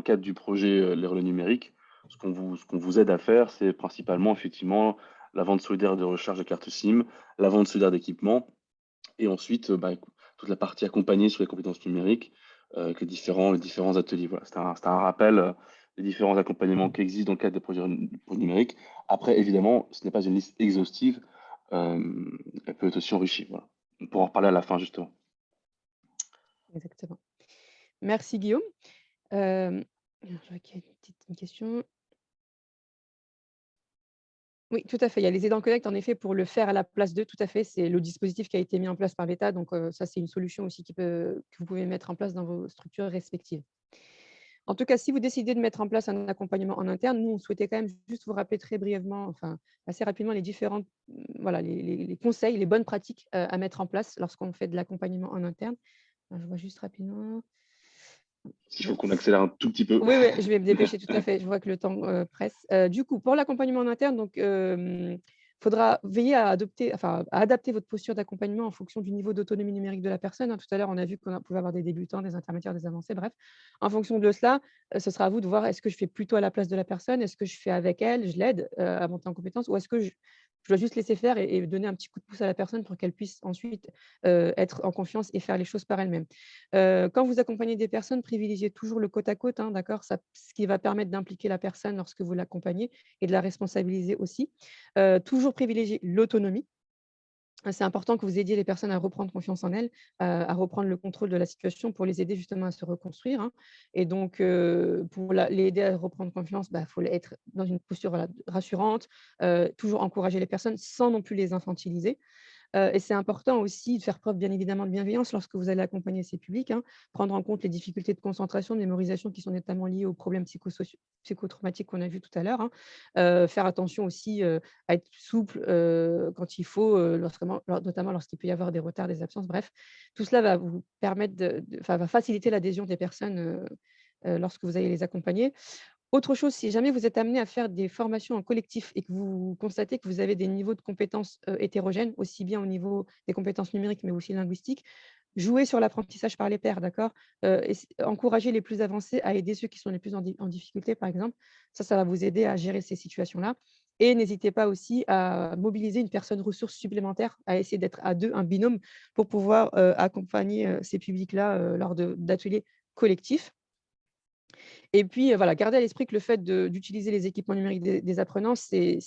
cadre du projet, Les Relais Numériques. Ce qu'on vous aide à faire, c'est principalement effectivement la vente solidaire de recharge de carte SIM, la vente solidaire d'équipements et ensuite, toute la partie accompagnée sur les compétences numériques, avec les différents ateliers. Voilà, c'était un rappel, des différents accompagnements qui existent dans le cadre des projets numériques. Après, évidemment, ce n'est pas une liste exhaustive, elle peut être aussi enrichie, voilà. On pourra en reparler à la fin justement. Exactement. Merci Guillaume. Je vois qu'il y a une question. Oui, tout à fait. Il y a les aidants connect, en effet, pour le faire à la place d'eux, tout à fait. C'est le dispositif qui a été mis en place par l'État. Donc, ça, c'est une solution aussi que vous pouvez mettre en place dans vos structures respectives. En tout cas, si vous décidez de mettre en place un accompagnement en interne, nous, on souhaitait quand même juste vous rappeler très brièvement, enfin, assez rapidement, les différentes, voilà, les conseils, les bonnes pratiques à mettre en place lorsqu'on fait de l'accompagnement en interne. Alors, je vois juste rapidement. Il faut qu'on accélère un tout petit peu. Oui, oui, je vais me dépêcher, tout à fait. Je vois que le temps presse. Du coup, pour l'accompagnement en interne, donc, faudra veiller à adapter votre posture d'accompagnement en fonction du niveau d'autonomie numérique de la personne, hein. Tout à l'heure, on a vu qu'on pouvait avoir des débutants, des intermédiaires, des avancés, bref. En fonction de cela, ce sera à vous de voir, est-ce que je fais plutôt à la place de la personne? Est-ce que je fais avec elle, je l'aide à monter en compétence? Ou est-ce que je dois juste laisser faire et donner un petit coup de pouce à la personne pour qu'elle puisse ensuite être en confiance et faire les choses par elle-même? Quand vous accompagnez des personnes, privilégiez toujours le côte à côte, hein, d'accord? Ce qui va permettre d'impliquer la personne lorsque vous l'accompagnez et de la responsabiliser aussi. Toujours privilégier l'autonomie. C'est important que vous aidiez les personnes à reprendre confiance en elles, à reprendre le contrôle de la situation pour les aider justement à se reconstruire, hein. Et donc, pour les aider à reprendre confiance, il faut être dans une posture, voilà, rassurante, toujours encourager les personnes sans non plus les infantiliser. Et c'est important aussi de faire preuve, bien évidemment, de bienveillance lorsque vous allez accompagner ces publics, hein. Prendre en compte les difficultés de concentration, de mémorisation qui sont notamment liées aux problèmes psychotraumatiques qu'on a vus tout à l'heure, hein. Faire attention aussi à être souple quand il faut, notamment lorsqu'il peut y avoir des retards, des absences, bref. Tout cela va vous permettre va faciliter l'adhésion des personnes lorsque vous allez les accompagner. Autre chose, si jamais vous êtes amené à faire des formations en collectif et que vous constatez que vous avez des niveaux de compétences hétérogènes, aussi bien au niveau des compétences numériques, mais aussi linguistiques, jouez sur l'apprentissage par les pairs, d'accord? Encouragez les plus avancés à aider ceux qui sont les plus en difficulté, par exemple. Ça va vous aider à gérer ces situations-là. Et n'hésitez pas aussi à mobiliser une personne ressource supplémentaire, à essayer d'être à deux, un binôme, pour pouvoir accompagner ces publics-là lors d'ateliers collectifs. Et puis, voilà, garder à l'esprit que le fait d'utiliser les équipements numériques des apprenants, c'est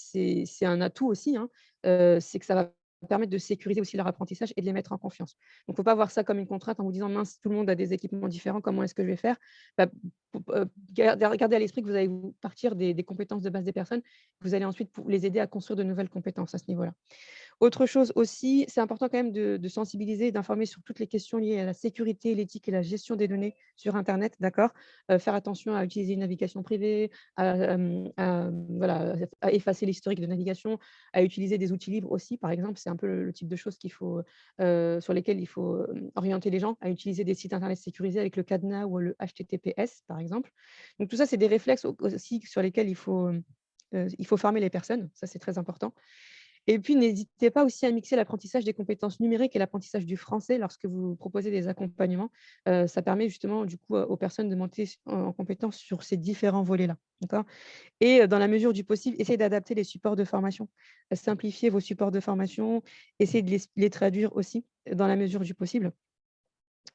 un atout aussi, hein. C'est que ça va permettre de sécuriser aussi leur apprentissage et de les mettre en confiance. Donc, il ne faut pas voir ça comme une contrainte en vous disant: «Mince, tout le monde a des équipements différents, comment est-ce que je vais faire?» Bah, gardez à l'esprit que vous allez vous partir des compétences de base des personnes, vous allez ensuite pou les aider à construire de nouvelles compétences à ce niveau-là. Autre chose aussi, c'est important quand même de sensibiliser et d'informer sur toutes les questions liées à la sécurité, l'éthique et la gestion des données sur internet, d'accord? Faire attention à utiliser une navigation privée, voilà, à effacer l'historique de navigation, à utiliser des outils libres aussi, par exemple. C'est un peu le type de choses sur lesquelles il faut, orienter les gens, à utiliser des sites internet sécurisés avec le cadenas ou le HTTPS, par exemple. Donc tout ça, c'est des réflexes aussi sur lesquels il faut former les personnes. Ça, c'est très important. Et puis, n'hésitez pas aussi à mixer l'apprentissage des compétences numériques et l'apprentissage du français lorsque vous proposez des accompagnements. Ça permet justement, du coup, aux personnes de monter en compétence sur ces différents volets-là, d'accord? Et dans la mesure du possible, essayez d'adapter les supports de formation. Simplifiez vos supports de formation, essayez de les traduire aussi, dans la mesure du possible.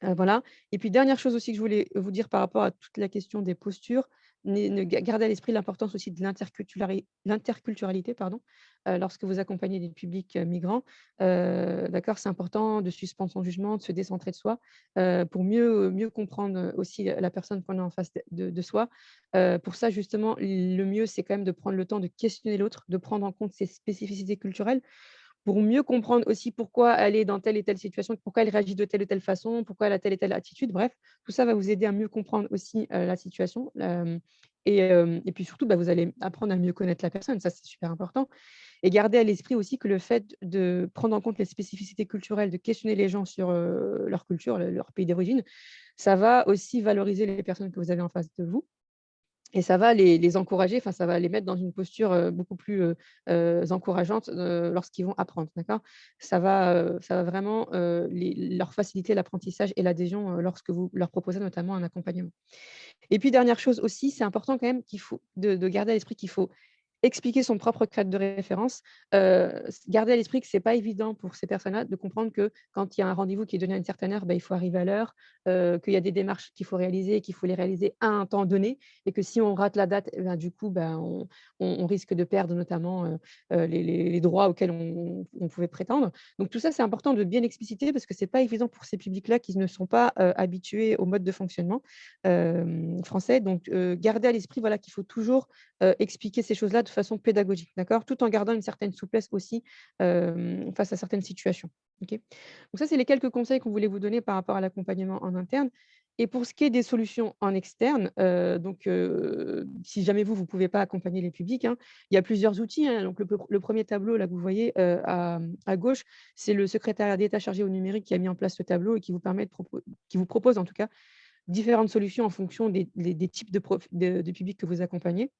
Voilà. Et puis dernière chose aussi que je voulais vous dire par rapport à toute la question des postures, gardez à l'esprit l'importance aussi de l'interculturalité, pardon, lorsque vous accompagnez des publics, migrants. D'accord? C'est important de suspendre son jugement, de se décentrer de soi, pour mieux comprendre, aussi la personne qu'on a en face de soi. Pour ça justement, le mieux, c'est quand même de prendre le temps de questionner l'autre, de prendre en compte ses spécificités culturelles pour mieux comprendre aussi pourquoi elle est dans telle et telle situation, pourquoi elle réagit de telle ou telle façon, pourquoi elle a telle et telle attitude. Bref, tout ça va vous aider à mieux comprendre aussi, la situation, et puis surtout, bah, vous allez apprendre à mieux connaître la personne, ça c'est super important, et garder à l'esprit aussi que le fait de prendre en compte les spécificités culturelles, de questionner les gens sur, leur culture, leur pays d'origine, ça va aussi valoriser les personnes que vous avez en face de vous. Et ça va les encourager, enfin ça va les mettre dans une posture, beaucoup plus, encourageante, lorsqu'ils vont apprendre, d'accord? Ça va vraiment, leur faciliter l'apprentissage et l'adhésion, lorsque vous leur proposez notamment un accompagnement. Et puis dernière chose aussi, c'est important quand même qu'il faut de garder à l'esprit qu'il faut expliquer son propre cadre de référence, garder à l'esprit que c'est pas évident pour ces personnes-là de comprendre que quand il y a un rendez-vous qui est donné à une certaine heure, bah, il faut arriver à l'heure, qu'il y a des démarches qu'il faut réaliser et qu'il faut les réaliser à un temps donné, et que si on rate la date, eh ben, du coup, bah, on risque de perdre notamment, les droits auxquels on pouvait prétendre. Donc tout ça, c'est important de bien expliciter parce que c'est pas évident pour ces publics-là qui ne sont pas, habitués au mode de fonctionnement, français. Donc gardez à l'esprit, voilà, qu'il faut toujours expliquer ces choses-là de façon pédagogique, d'accord? Tout en gardant une certaine souplesse aussi, face à certaines situations. OK? Donc ça, c'est les quelques conseils qu'on voulait vous donner par rapport à l'accompagnement en interne. Et pour ce qui est des solutions en externe, si jamais vous ne pouvez pas accompagner les publics, hein, il y a plusieurs outils, hein. Donc le 1er tableau là que vous voyez, à gauche, c'est le secrétariat d'État chargé au numérique qui a mis en place ce tableau et qui vous propose en tout cas différentes solutions en fonction des types de publics que vous accompagnez.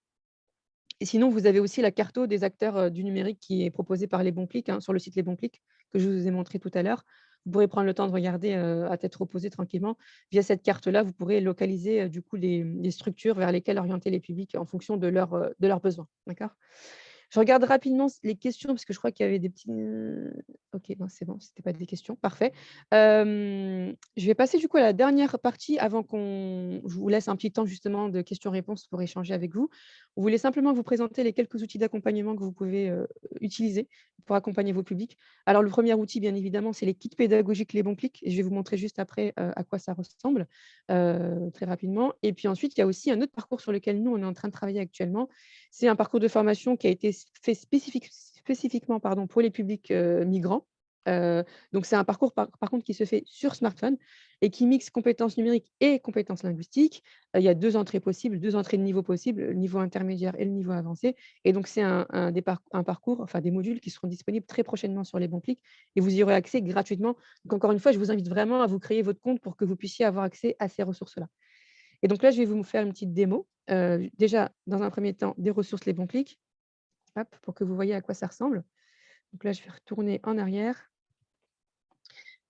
Et sinon, vous avez aussi la carto des acteurs, du numérique qui est proposée par Les Bons Clics, hein, sur le site Les Bons Clics, que je vous ai montré tout à l'heure. Vous pourrez prendre le temps de regarder, à tête reposée tranquillement. Via cette carte-là, vous pourrez localiser, du coup les structures vers lesquelles orienter les publics en fonction de leurs besoins. D'accord? Je regarde rapidement les questions parce que je crois qu'il y avait des petits, OK, non, c'est bon, c'était pas des questions, parfait. Je vais passer du coup à la dernière partie avant qu'on je vous laisse un petit temps justement de questions-réponses pour échanger avec vous. On voulait simplement vous présenter les quelques outils d'accompagnement que vous pouvez, utiliser pour accompagner vos publics. Alors le premier outil, bien évidemment, c'est les kits pédagogiques Les Bons Clics, et je vais vous montrer juste après, à quoi ça ressemble, très rapidement. Et puis ensuite, il y a aussi un autre parcours sur lequel nous, on est en train de travailler actuellement. C'est un parcours de formation qui a été fait spécifiquement, pardon, pour les publics, migrants. Donc c'est un parcours par contre qui se fait sur smartphone et qui mixe compétences numériques et compétences linguistiques. Il y a 2 entrées possibles, 2 entrées de niveau possibles, le niveau intermédiaire et le niveau avancé, et donc c'est un parcours, enfin des modules qui seront disponibles très prochainement sur Les Bons Clics, et vous y aurez accès gratuitement. Donc encore une fois, je vous invite vraiment à vous créer votre compte pour que vous puissiez avoir accès à ces ressources-là. Et donc là, je vais vous faire une petite démo. Déjà, dans un premier temps, des ressources les bons clics, hop, pour que vous voyez à quoi ça ressemble. Donc là, je vais retourner en arrière.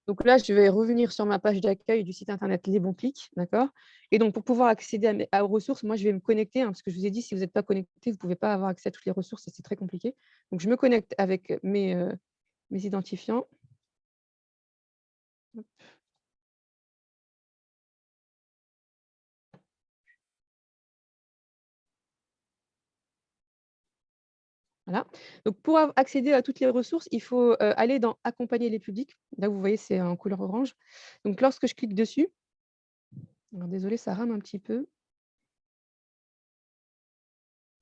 Donc là, je vais revenir sur ma page d'accueil du site internet Les Bons Clics, d'accord? Et donc pour pouvoir accéder aux ressources, moi, je vais me connecter, hein, parce que je vous ai dit, si vous n'êtes pas connecté, vous ne pouvez pas avoir accès à toutes les ressources et c'est très compliqué. Donc je me connecte avec mes identifiants. Hop. Voilà. Donc pour accéder à toutes les ressources, il faut aller dans Accompagner les publics. Là, vous voyez, c'est en couleur orange. Donc lorsque je clique dessus, alors désolé, ça rame un petit peu.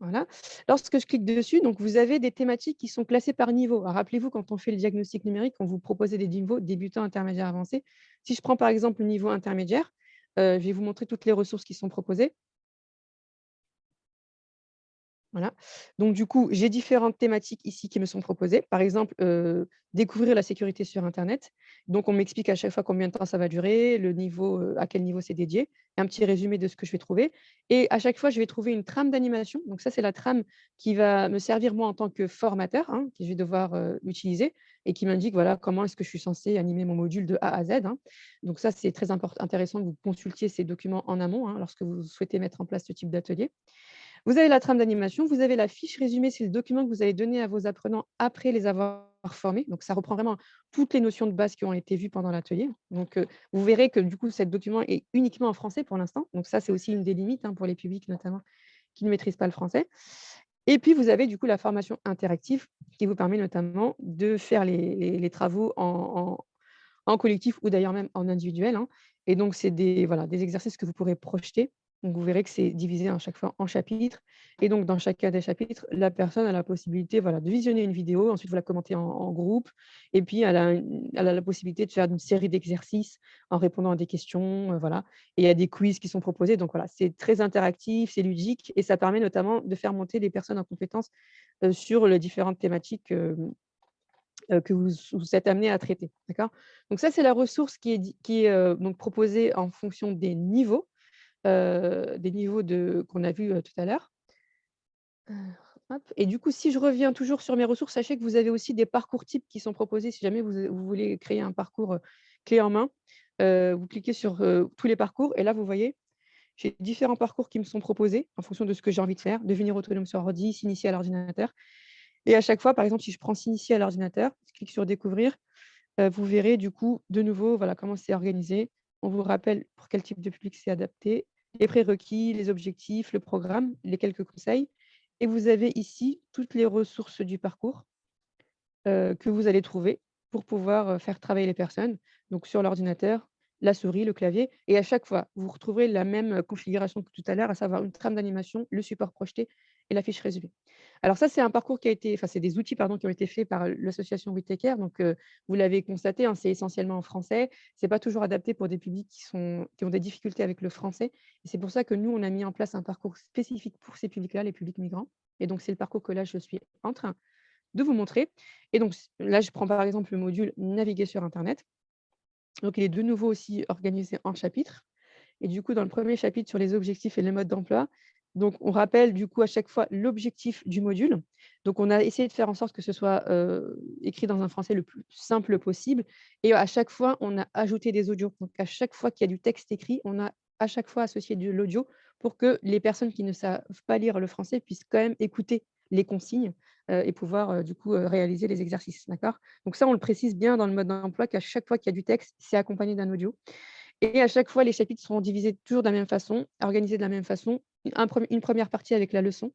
Voilà. Lorsque je clique dessus, donc vous avez des thématiques qui sont classées par niveau. Alors, rappelez-vous, quand on fait le diagnostic numérique, on vous proposait des niveaux débutant, intermédiaire, avancé. Si je prends par exemple le niveau intermédiaire, je vais vous montrer toutes les ressources qui sont proposées. Voilà. Donc du coup, j'ai différentes thématiques ici qui me sont proposées. Par exemple, découvrir la sécurité sur internet. Donc on m'explique à chaque fois combien de temps ça va durer, le niveau, à quel niveau c'est dédié, et un petit résumé de ce que je vais trouver. Et à chaque fois, je vais trouver une trame d'animation. Donc ça, c'est la trame qui va me servir moi en tant que formateur, hein, que je vais devoir utiliser et qui m'indique voilà comment est-ce que je suis censée animer mon module de A à Z, hein. Donc ça, c'est très intéressant que vous consultiez ces documents en amont, hein, lorsque vous souhaitez mettre en place ce type d'atelier. Vous avez la trame d'animation, vous avez la fiche résumée, c'est le document que vous allez donner à vos apprenants après les avoir formés. Donc, ça reprend vraiment toutes les notions de base qui ont été vues pendant l'atelier. Donc, vous verrez que du coup, ce document est uniquement en français pour l'instant. Donc, ça, c'est aussi une des limites, hein, pour les publics notamment qui ne maîtrisent pas le français. Et puis, vous avez du coup la formation interactive qui vous permet notamment de faire les travaux en collectif ou d'ailleurs même en individuel, hein. Et donc, c'est des exercices que vous pourrez projeter. Donc, vous verrez que c'est divisé à chaque fois en chapitres. Et donc, dans chacun des chapitres, la personne a la possibilité de visionner une vidéo. Ensuite, vous la commentez en groupe. Et puis, elle a la possibilité de faire une série d'exercices en répondant à des questions. Voilà. Et il y a des quiz qui sont proposés. Donc, voilà, c'est très interactif, c'est ludique. Et ça permet notamment de faire monter les personnes en compétences sur les différentes thématiques que vous êtes amené à traiter. D'accord? Donc ça, c'est la ressource qui est donc proposée en fonction des niveaux qu'on a vus tout à l'heure. Hop. Et du coup, si je reviens toujours sur mes ressources, sachez que vous avez aussi des parcours types qui sont proposés si jamais vous voulez créer un parcours clé en main. Vous cliquez sur tous les parcours et là, vous voyez, j'ai différents parcours qui me sont proposés en fonction de ce que j'ai envie de faire, devenir autonome sur ordi, s'initier à l'ordinateur. Et à chaque fois, par exemple, si je prends s'initier à l'ordinateur, je clique sur découvrir, vous verrez du coup de nouveau voilà, comment c'est organisé. On vous rappelle pour quel type de public c'est adapté, les prérequis, les objectifs, le programme, les quelques conseils. Et vous avez ici toutes les ressources du parcours que vous allez trouver pour pouvoir faire travailler les personnes. Donc sur l'ordinateur, la souris, le clavier. Et à chaque fois, vous retrouverez la même configuration que tout à l'heure, à savoir une trame d'animation, le support projeté et la fiche résumée. Alors ça, c'est un parcours c'est des outils pardon, qui ont été faits par l'association WeTakeCare. Donc vous l'avez constaté, hein, c'est essentiellement en français. C'est pas toujours adapté pour des publics qui ont des difficultés avec le français. Et c'est pour ça que nous, on a mis en place un parcours spécifique pour ces publics-là, les publics migrants. Et donc c'est le parcours que là, je suis en train de vous montrer. Et donc là, je prends par exemple le module Naviguer sur Internet. Donc il est de nouveau aussi organisé en chapitres. Et du coup, dans le premier chapitre sur les objectifs et les modes d'emploi, donc on rappelle du coup à chaque fois l'objectif du module. Donc on a essayé de faire en sorte que ce soit écrit dans un français le plus simple possible. Et à chaque fois, on a ajouté des audios. Donc à chaque fois qu'il y a du texte écrit, on a à chaque fois associé de l'audio pour que les personnes qui ne savent pas lire le français puissent quand même écouter les consignes et pouvoir du coup réaliser les exercices. D'accord? Donc ça, on le précise bien dans le mode d'emploi qu'à chaque fois qu'il y a du texte, c'est accompagné d'un audio. Et à chaque fois, les chapitres seront divisés toujours de la même façon, organisés de la même façon. Une première partie avec la leçon,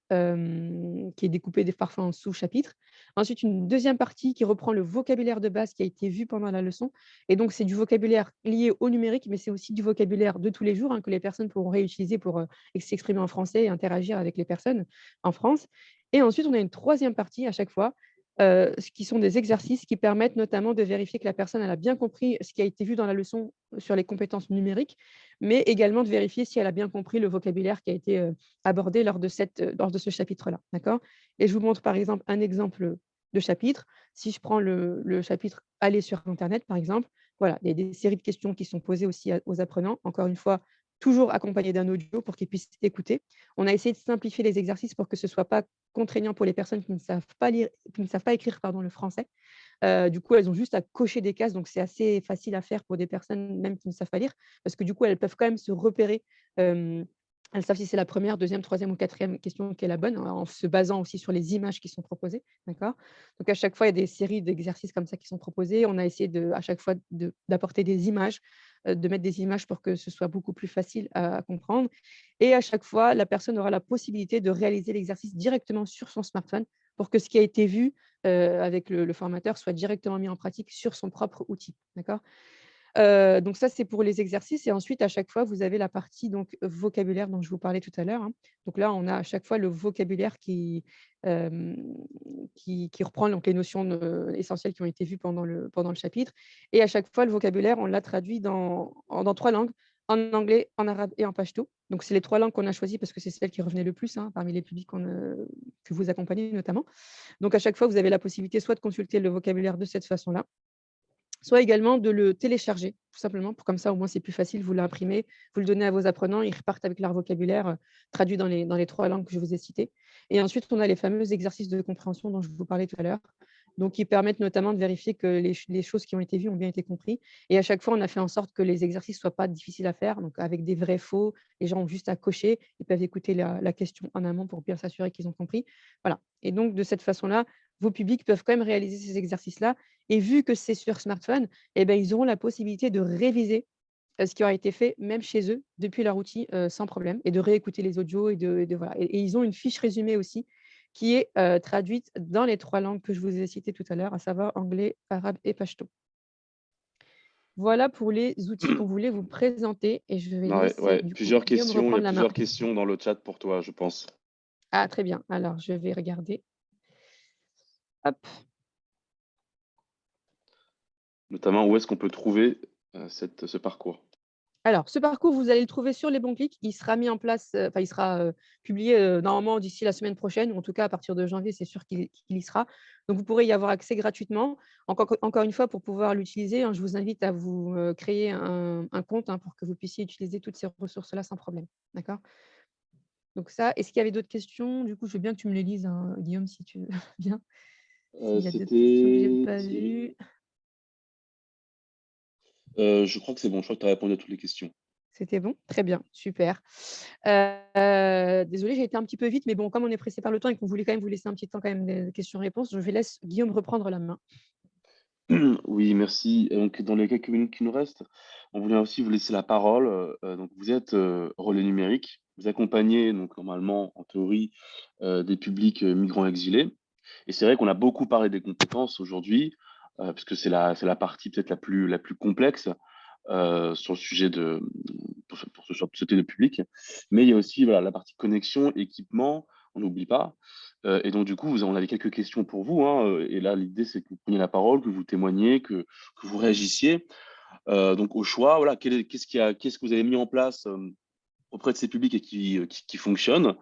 qui est découpée parfois en sous-chapitres. Ensuite, une deuxième partie qui reprend le vocabulaire de base qui a été vu pendant la leçon. Et donc, c'est du vocabulaire lié au numérique, mais c'est aussi du vocabulaire de tous les jours, hein, que les personnes pourront réutiliser pour s'exprimer en français et interagir avec les personnes en France. Et ensuite, on a une troisième partie à chaque fois qui sont des exercices qui permettent notamment de vérifier que la personne elle a bien compris ce qui a été vu dans la leçon sur les compétences numériques, mais également de vérifier si elle a bien compris le vocabulaire qui a été abordé lors de ce chapitre-là. D'accord? Et je vous montre par exemple un exemple de chapitre. Si je prends le chapitre Aller sur Internet, par exemple, voilà, il y a des séries de questions qui sont posées aussi aux apprenants. Encore une fois, toujours accompagné d'un audio pour qu'ils puissent écouter. On a essayé de simplifier les exercices pour que ce ne soit pas contraignant pour les personnes qui ne savent pas lire, qui ne savent pas écrire pardon, le français. Du coup, elles ont juste à cocher des cases, donc c'est assez facile à faire pour des personnes même qui ne savent pas lire, parce que du coup, elles peuvent quand même se repérer. Elles savent si c'est la première, deuxième, troisième ou quatrième question qui est la bonne, en se basant aussi sur les images qui sont proposées. D'accord. Donc, à chaque fois, il y a des séries d'exercices comme ça qui sont proposés. On a essayé à chaque fois d'apporter des images, de mettre des images pour que ce soit beaucoup plus facile à comprendre. Et à chaque fois, la personne aura la possibilité de réaliser l'exercice directement sur son smartphone pour que ce qui a été vu avec le formateur soit directement mis en pratique sur son propre outil. D'accord. Donc ça, c'est pour les exercices et ensuite, à chaque fois, vous avez la partie donc vocabulaire dont je vous parlais tout à l'heure, hein. Donc là, on a à chaque fois le vocabulaire hem, qui reprend donc les notions essentielles qui ont été vues pendant le chapitre et à chaque fois, le vocabulaire, on l'a traduit dans 3 langues, en anglais, en arabe et en pachto. Donc c'est les 3 langues qu'on a choisies parce que c'est celles qui revenaient le plus, hein, parmi les publics que vous accompagnez notamment. Donc à chaque fois, vous avez la possibilité soit de consulter le vocabulaire de cette façon-là, soit également de le télécharger, tout simplement, pour comme ça, au moins, c'est plus facile, vous l'imprimez, vous le donnez à vos apprenants, ils repartent avec leur vocabulaire traduit dans les 3 langues que je vous ai citées. Et ensuite, on a les fameux exercices de compréhension dont je vous parlais tout à l'heure, donc qui permettent notamment de vérifier que les choses qui ont été vues ont bien été comprises. Et à chaque fois, on a fait en sorte que les exercices ne soient pas difficiles à faire, donc avec des vrais faux, les gens ont juste à cocher, ils peuvent écouter la question en amont pour bien s'assurer qu'ils ont compris. Voilà. Et donc, de cette façon-là, vos publics peuvent quand même réaliser ces exercices-là. Et vu que c'est sur smartphone, eh ben, ils auront la possibilité de réviser ce qui aura été fait, même chez eux, depuis leur outil, sans problème, et de réécouter les audios voilà. Et ils ont une fiche résumée aussi qui est traduite dans les 3 langues que je vous ai citées tout à l'heure, à savoir anglais, arabe et pachto. Voilà pour les outils qu'on voulait vous présenter et je vais Ouais, laisser ouais, du coup plusieurs Guillaume questions. Il y a reprendre la main. plusieurs questions dans le chat pour toi, je pense. Ah très bien, alors je vais regarder. Hop. Notamment, où est-ce qu'on peut trouver ce parcours? Alors, ce parcours, vous allez le trouver sur Les Bons Clics. Il sera mis en place, enfin, il sera publié normalement d'ici la semaine prochaine, ou en tout cas à partir de janvier, c'est sûr qu'il y sera. Donc, vous pourrez y avoir accès gratuitement. Encore une fois, pour pouvoir l'utiliser, hein, je vous invite à vous créer un compte hein, pour que vous puissiez utiliser toutes ces ressources-là sans problème. D'accord. Donc, ça, est-ce qu'il y avait d'autres questions? Du coup, je veux bien que tu me les lises, hein, Guillaume, si tu veux bien. S'il y a d'autres questions que je n'ai pas vues. Je crois que c'est bon, je crois que tu as répondu à toutes les questions. C'était bon? Très bien, super. Désolée, j'ai été un petit peu vite, mais bon, comme on est pressé par le temps et qu'on voulait quand même vous laisser un petit temps quand même de questions-réponses, je vais laisser Guillaume reprendre la main. Oui, merci. Et donc, dans les quelques minutes qui nous restent, on voulait aussi vous laisser la parole. Donc, vous êtes relais numérique. Vous accompagnez, donc, normalement, en théorie, des publics migrants exilés. Et c'est vrai qu'on a beaucoup parlé des compétences aujourd'hui, puisque c'est la partie peut-être la plus complexe sur le sujet pour ce type de public. Mais il y a aussi voilà, la partie connexion, équipement, on n'oublie pas. Et donc, du coup, on avait quelques questions pour vous, hein, et là, l'idée, c'est que vous preniez la parole, que vous témoigniez, que vous réagissiez. Donc, au choix, voilà, qu'est-ce que vous avez mis en place auprès de ces publics et qui fonctionne?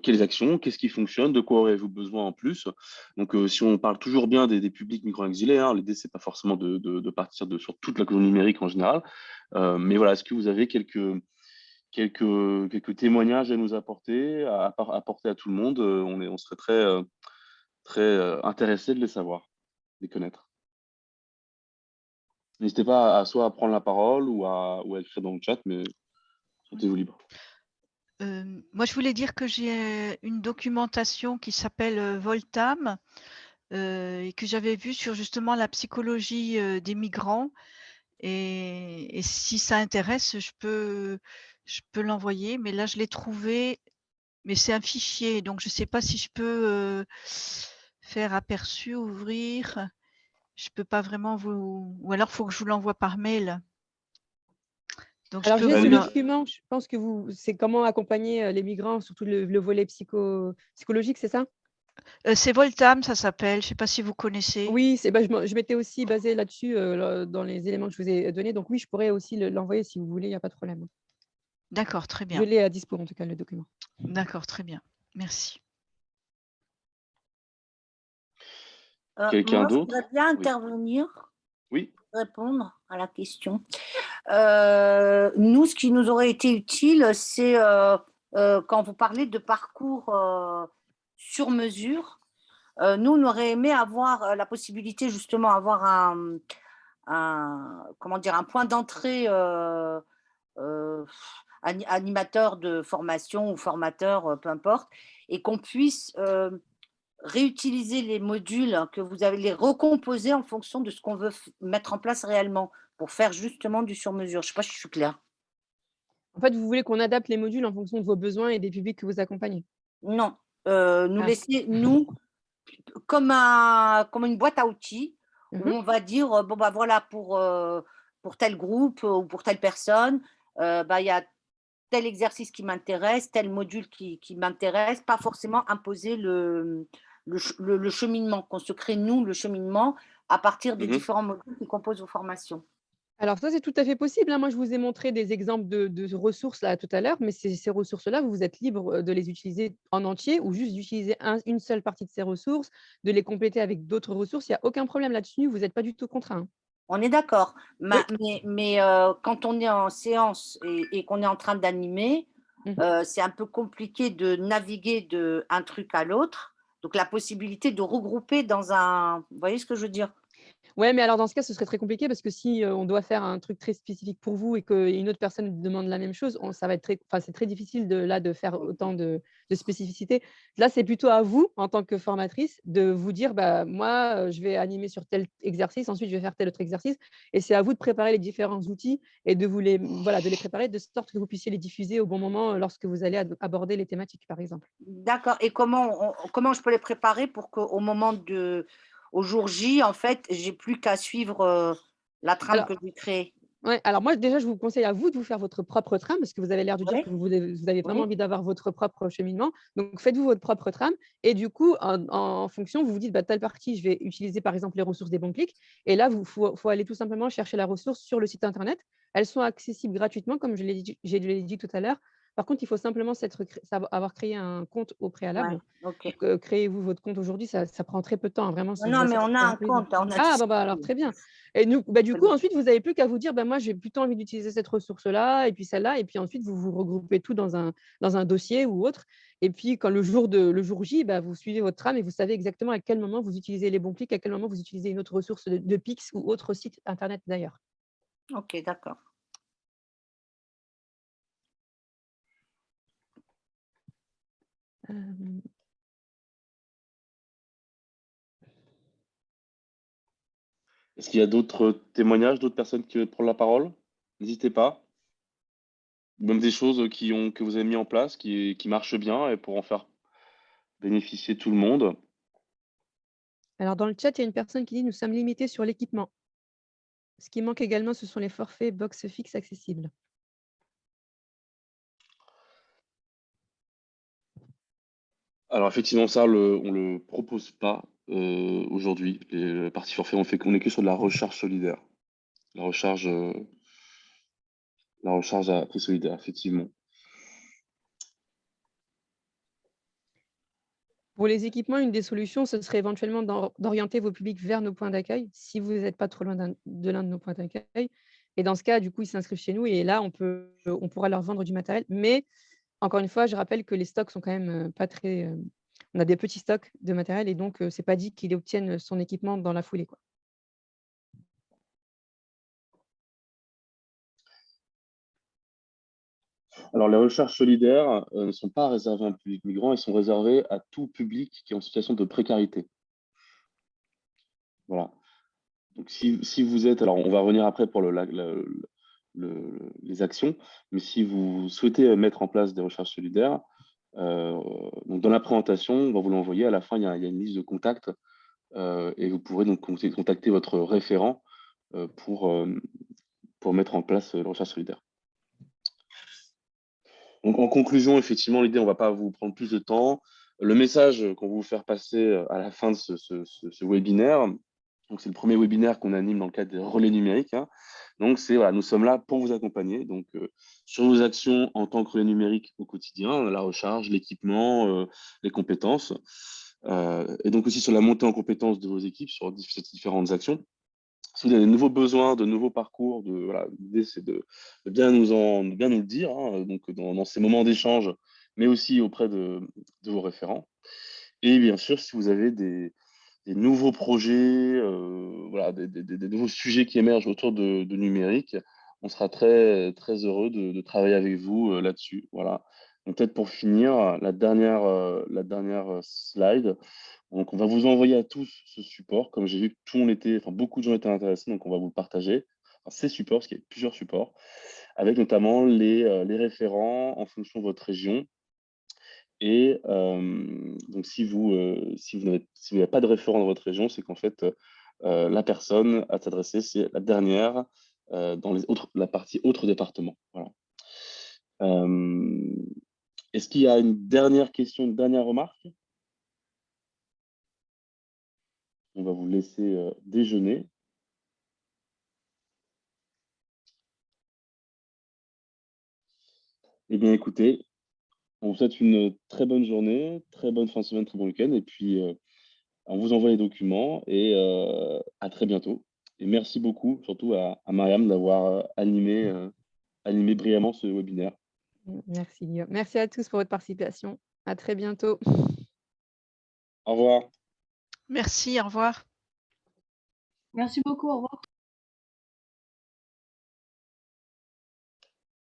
Quelles actions? Qu'est-ce qui fonctionne? De quoi aurez-vous besoin en plus? Donc, si on parle toujours bien des publics migrants exilés, hein, l'idée, c'est pas forcément de partir sur toute la colonie numérique en général. Mais voilà, est-ce que vous avez quelques témoignages à nous apporter, à apporter à tout le monde? On serait très intéressés de les savoir, de les connaître. N'hésitez pas soit à prendre la parole ou à écrire dans le chat, mais sentez-vous libre. Moi, je voulais dire que j'ai une documentation qui s'appelle Voltam et que j'avais vue sur justement la psychologie des migrants. Et si ça intéresse, je peux l'envoyer. Mais là, je l'ai trouvé, mais c'est un fichier, donc je ne sais pas si je peux faire aperçu, ouvrir. Je peux pas vraiment vous, ou alors il faut que je vous l'envoie par mail. Donc je Alors, peux j'ai vous ce le. document, je pense que c'est comment accompagner les migrants, surtout le volet psychologique, c'est ça? C'est Voltam, ça s'appelle. Je sais pas si vous connaissez. Oui, je m'étais aussi basée là-dessus dans les éléments que je vous ai donnés. Donc oui, je pourrais aussi l'envoyer si vous voulez, il n'y a pas de problème. D'accord, très Je bien. l'ai à dispo en tout cas, le document. D'accord, très bien. Merci. Quelqu'un Moi, je d'autre? voudrais bien Oui. intervenir, Oui. répondre à la question. Nous, ce qui nous aurait été utile, c'est quand vous parlez de parcours sur mesure, nous, on aurait aimé avoir la possibilité justement d'avoir comment dire, un point d'entrée euh, animateur de formation ou formateur, peu importe, et qu'on puisse réutiliser les modules que vous avez, les recomposer en fonction de ce qu'on veut mettre en place réellement pour faire justement du sur-mesure. Je ne sais pas si je suis claire. En fait, vous voulez qu'on adapte les modules en fonction de vos besoins et des publics que vous accompagnez? Non, nous Ah. laisser, nous, comme une boîte à outils, où on va dire, bon, bah voilà, pour tel groupe ou pour telle personne, bah, il y a tel exercice qui m'intéresse, tel module qui m'intéresse, pas forcément imposer le cheminement, qu'on se crée, nous, le cheminement à partir des différents modules qui composent vos formations. Alors ça, c'est tout à fait possible, hein. Moi, je vous ai montré des exemples de ressources là tout à l'heure, mais ces ressources-là, vous êtes libre de les utiliser en entier ou juste d'utiliser une seule partie de ces ressources, de les compléter avec d'autres ressources. Il n'y a aucun problème là-dessus, vous n'êtes pas du tout contraint, hein. On est d'accord, Oui. mais quand on est en séance et qu'on est en train d'animer, c'est un peu compliqué de naviguer d'un truc à l'autre. Donc, la possibilité de regrouper dans un… Vous voyez ce que je veux dire? Ouais, mais alors dans ce cas, ce serait très compliqué parce que si, on doit faire un truc très spécifique pour vous et qu'une autre personne demande la même chose, ça va être c'est très difficile de faire autant de spécificité. Là, c'est plutôt à vous, en tant que formatrice, de vous dire: «Bah, moi, je vais animer sur tel exercice, ensuite je vais faire tel autre exercice» et c'est à vous de préparer les différents outils et de de les préparer de sorte que vous puissiez les diffuser au bon moment, lorsque vous allez aborder les thématiques, par exemple. D'accord. Et comment je peux les préparer pour qu'au au jour J, en fait, j'ai plus qu'à suivre la trame Alors que j'ai créée? Ouais, alors moi déjà, je vous conseille à vous de vous faire votre propre trame parce que vous avez l'air de dire Oui, que vous avez vraiment oui. envie d'avoir votre propre cheminement. Donc faites-vous votre propre trame et du coup, en fonction, vous vous dites: «Bah, telle partie, je vais utiliser par exemple les ressources des bons clics» et là, faut aller tout simplement chercher la ressource sur le site internet. Elles sont accessibles gratuitement comme je l'ai dit tout à l'heure. Par contre, il faut simplement avoir créé un compte au Ouais, préalable. ok. Donc créez-vous votre compte aujourd'hui, ça prend très peu de temps, hein, vraiment, Non, je non, vois mais ça on a très un rapidement. compte, on a tout Ah ça. bah, alors très bien et nous du coup, ensuite, vous n'avez plus qu'à vous dire: «Bah, moi, j'ai plutôt envie d'utiliser cette ressource-là et puis celle-là» et puis ensuite vous vous regroupez tout dans un dossier ou autre et puis quand le jour J, bah, vous suivez votre trame et vous savez exactement à quel moment vous utilisez les bons clics, à quel moment vous utilisez une autre ressource de Pix ou autre site internet d'ailleurs. Ok, d'accord. Hem, Est-ce qu'il y a d'autres témoignages, d'autres personnes qui veulent prendre la parole? N'hésitez pas. Même des choses que vous avez mis en place, qui marchent bien et pour en faire bénéficier tout le monde. alors dans le chat, il y a une personne qui dit: «Nous sommes limités sur l'équipement. Ce qui manque également, ce sont les forfaits box fixes accessibles». Alors effectivement, ça, on le propose pas aujourd'hui. Les parties forfait, on est que sur de la recharge solidaire. La recharge, à prix solidaire, effectivement. Pour les équipements, une des solutions, ce serait éventuellement d'orienter vos publics vers nos points d'accueil, si vous n'êtes pas trop loin de l'un de nos points d'accueil. Et dans ce cas, du coup, ils s'inscrivent chez nous et là, on pourra leur vendre du matériel. Mais encore une fois, je rappelle que les stocks sont quand même pas très. On a des petits stocks de matériel et donc c'est pas dit qu'il obtienne son équipement dans la foulée, quoi. Alors les recharges solidaires ne sont pas réservées à un public migrant, elles sont réservées à tout public qui est en situation de précarité. Voilà. Donc si vous êtes, alors on va revenir après pour les actions, mais si vous souhaitez mettre en place des recharges solidaires, donc dans la présentation, on va vous l'envoyer. À la fin, il y a une liste de contacts et vous pourrez donc contacter votre référent pour mettre en place le recharge solidaire. Donc en conclusion, effectivement, l'idée, on ne va pas vous prendre plus de temps. Le message qu'on va vous faire passer à la fin de ce webinaire, donc c'est le premier webinaire qu'on anime dans le cadre des relais numériques, hein. Donc c'est voilà, nous sommes là pour vous accompagner donc sur vos actions en tant que relais numérique au quotidien, la recharge, l'équipement, les compétences, et donc aussi sur la montée en compétences de vos équipes sur ces différentes actions. si vous avez de nouveaux besoins, de nouveaux parcours, voilà, l'idée c'est de bien nous le dire, hein, donc dans ces moments d'échange, mais aussi auprès de vos référents. Et bien sûr, si vous avez des nouveaux projets, voilà, des nouveaux sujets qui émergent autour de numérique, on sera très, très heureux de travailler avec vous là-dessus. Voilà. Donc peut-être pour finir, la dernière slide. Donc on va vous envoyer à tous ce support. Comme j'ai vu que beaucoup de gens étaient intéressés, donc on va vous le partager. Enfin, ces supports, parce qu'il y a plusieurs supports, avec notamment les référents en fonction de votre région. Et donc, si vous n'avez pas de référent dans votre région, c'est qu'en fait, la personne à s'adresser, c'est la dernière dans la partie autres départements. Voilà. Est-ce qu'il y a une dernière question, une dernière remarque? On va vous laisser déjeuner. Eh bien, écoutez, on vous souhaite une très bonne journée, très bonne fin de semaine, très bon week-end. Et puis, on vous envoie les documents et à très bientôt. Et merci beaucoup, surtout à Mariam d'avoir animé brillamment ce webinaire. Merci, Guillaume. Merci à tous pour votre participation. À très bientôt. Au revoir. Merci, au revoir. Merci beaucoup. Au revoir.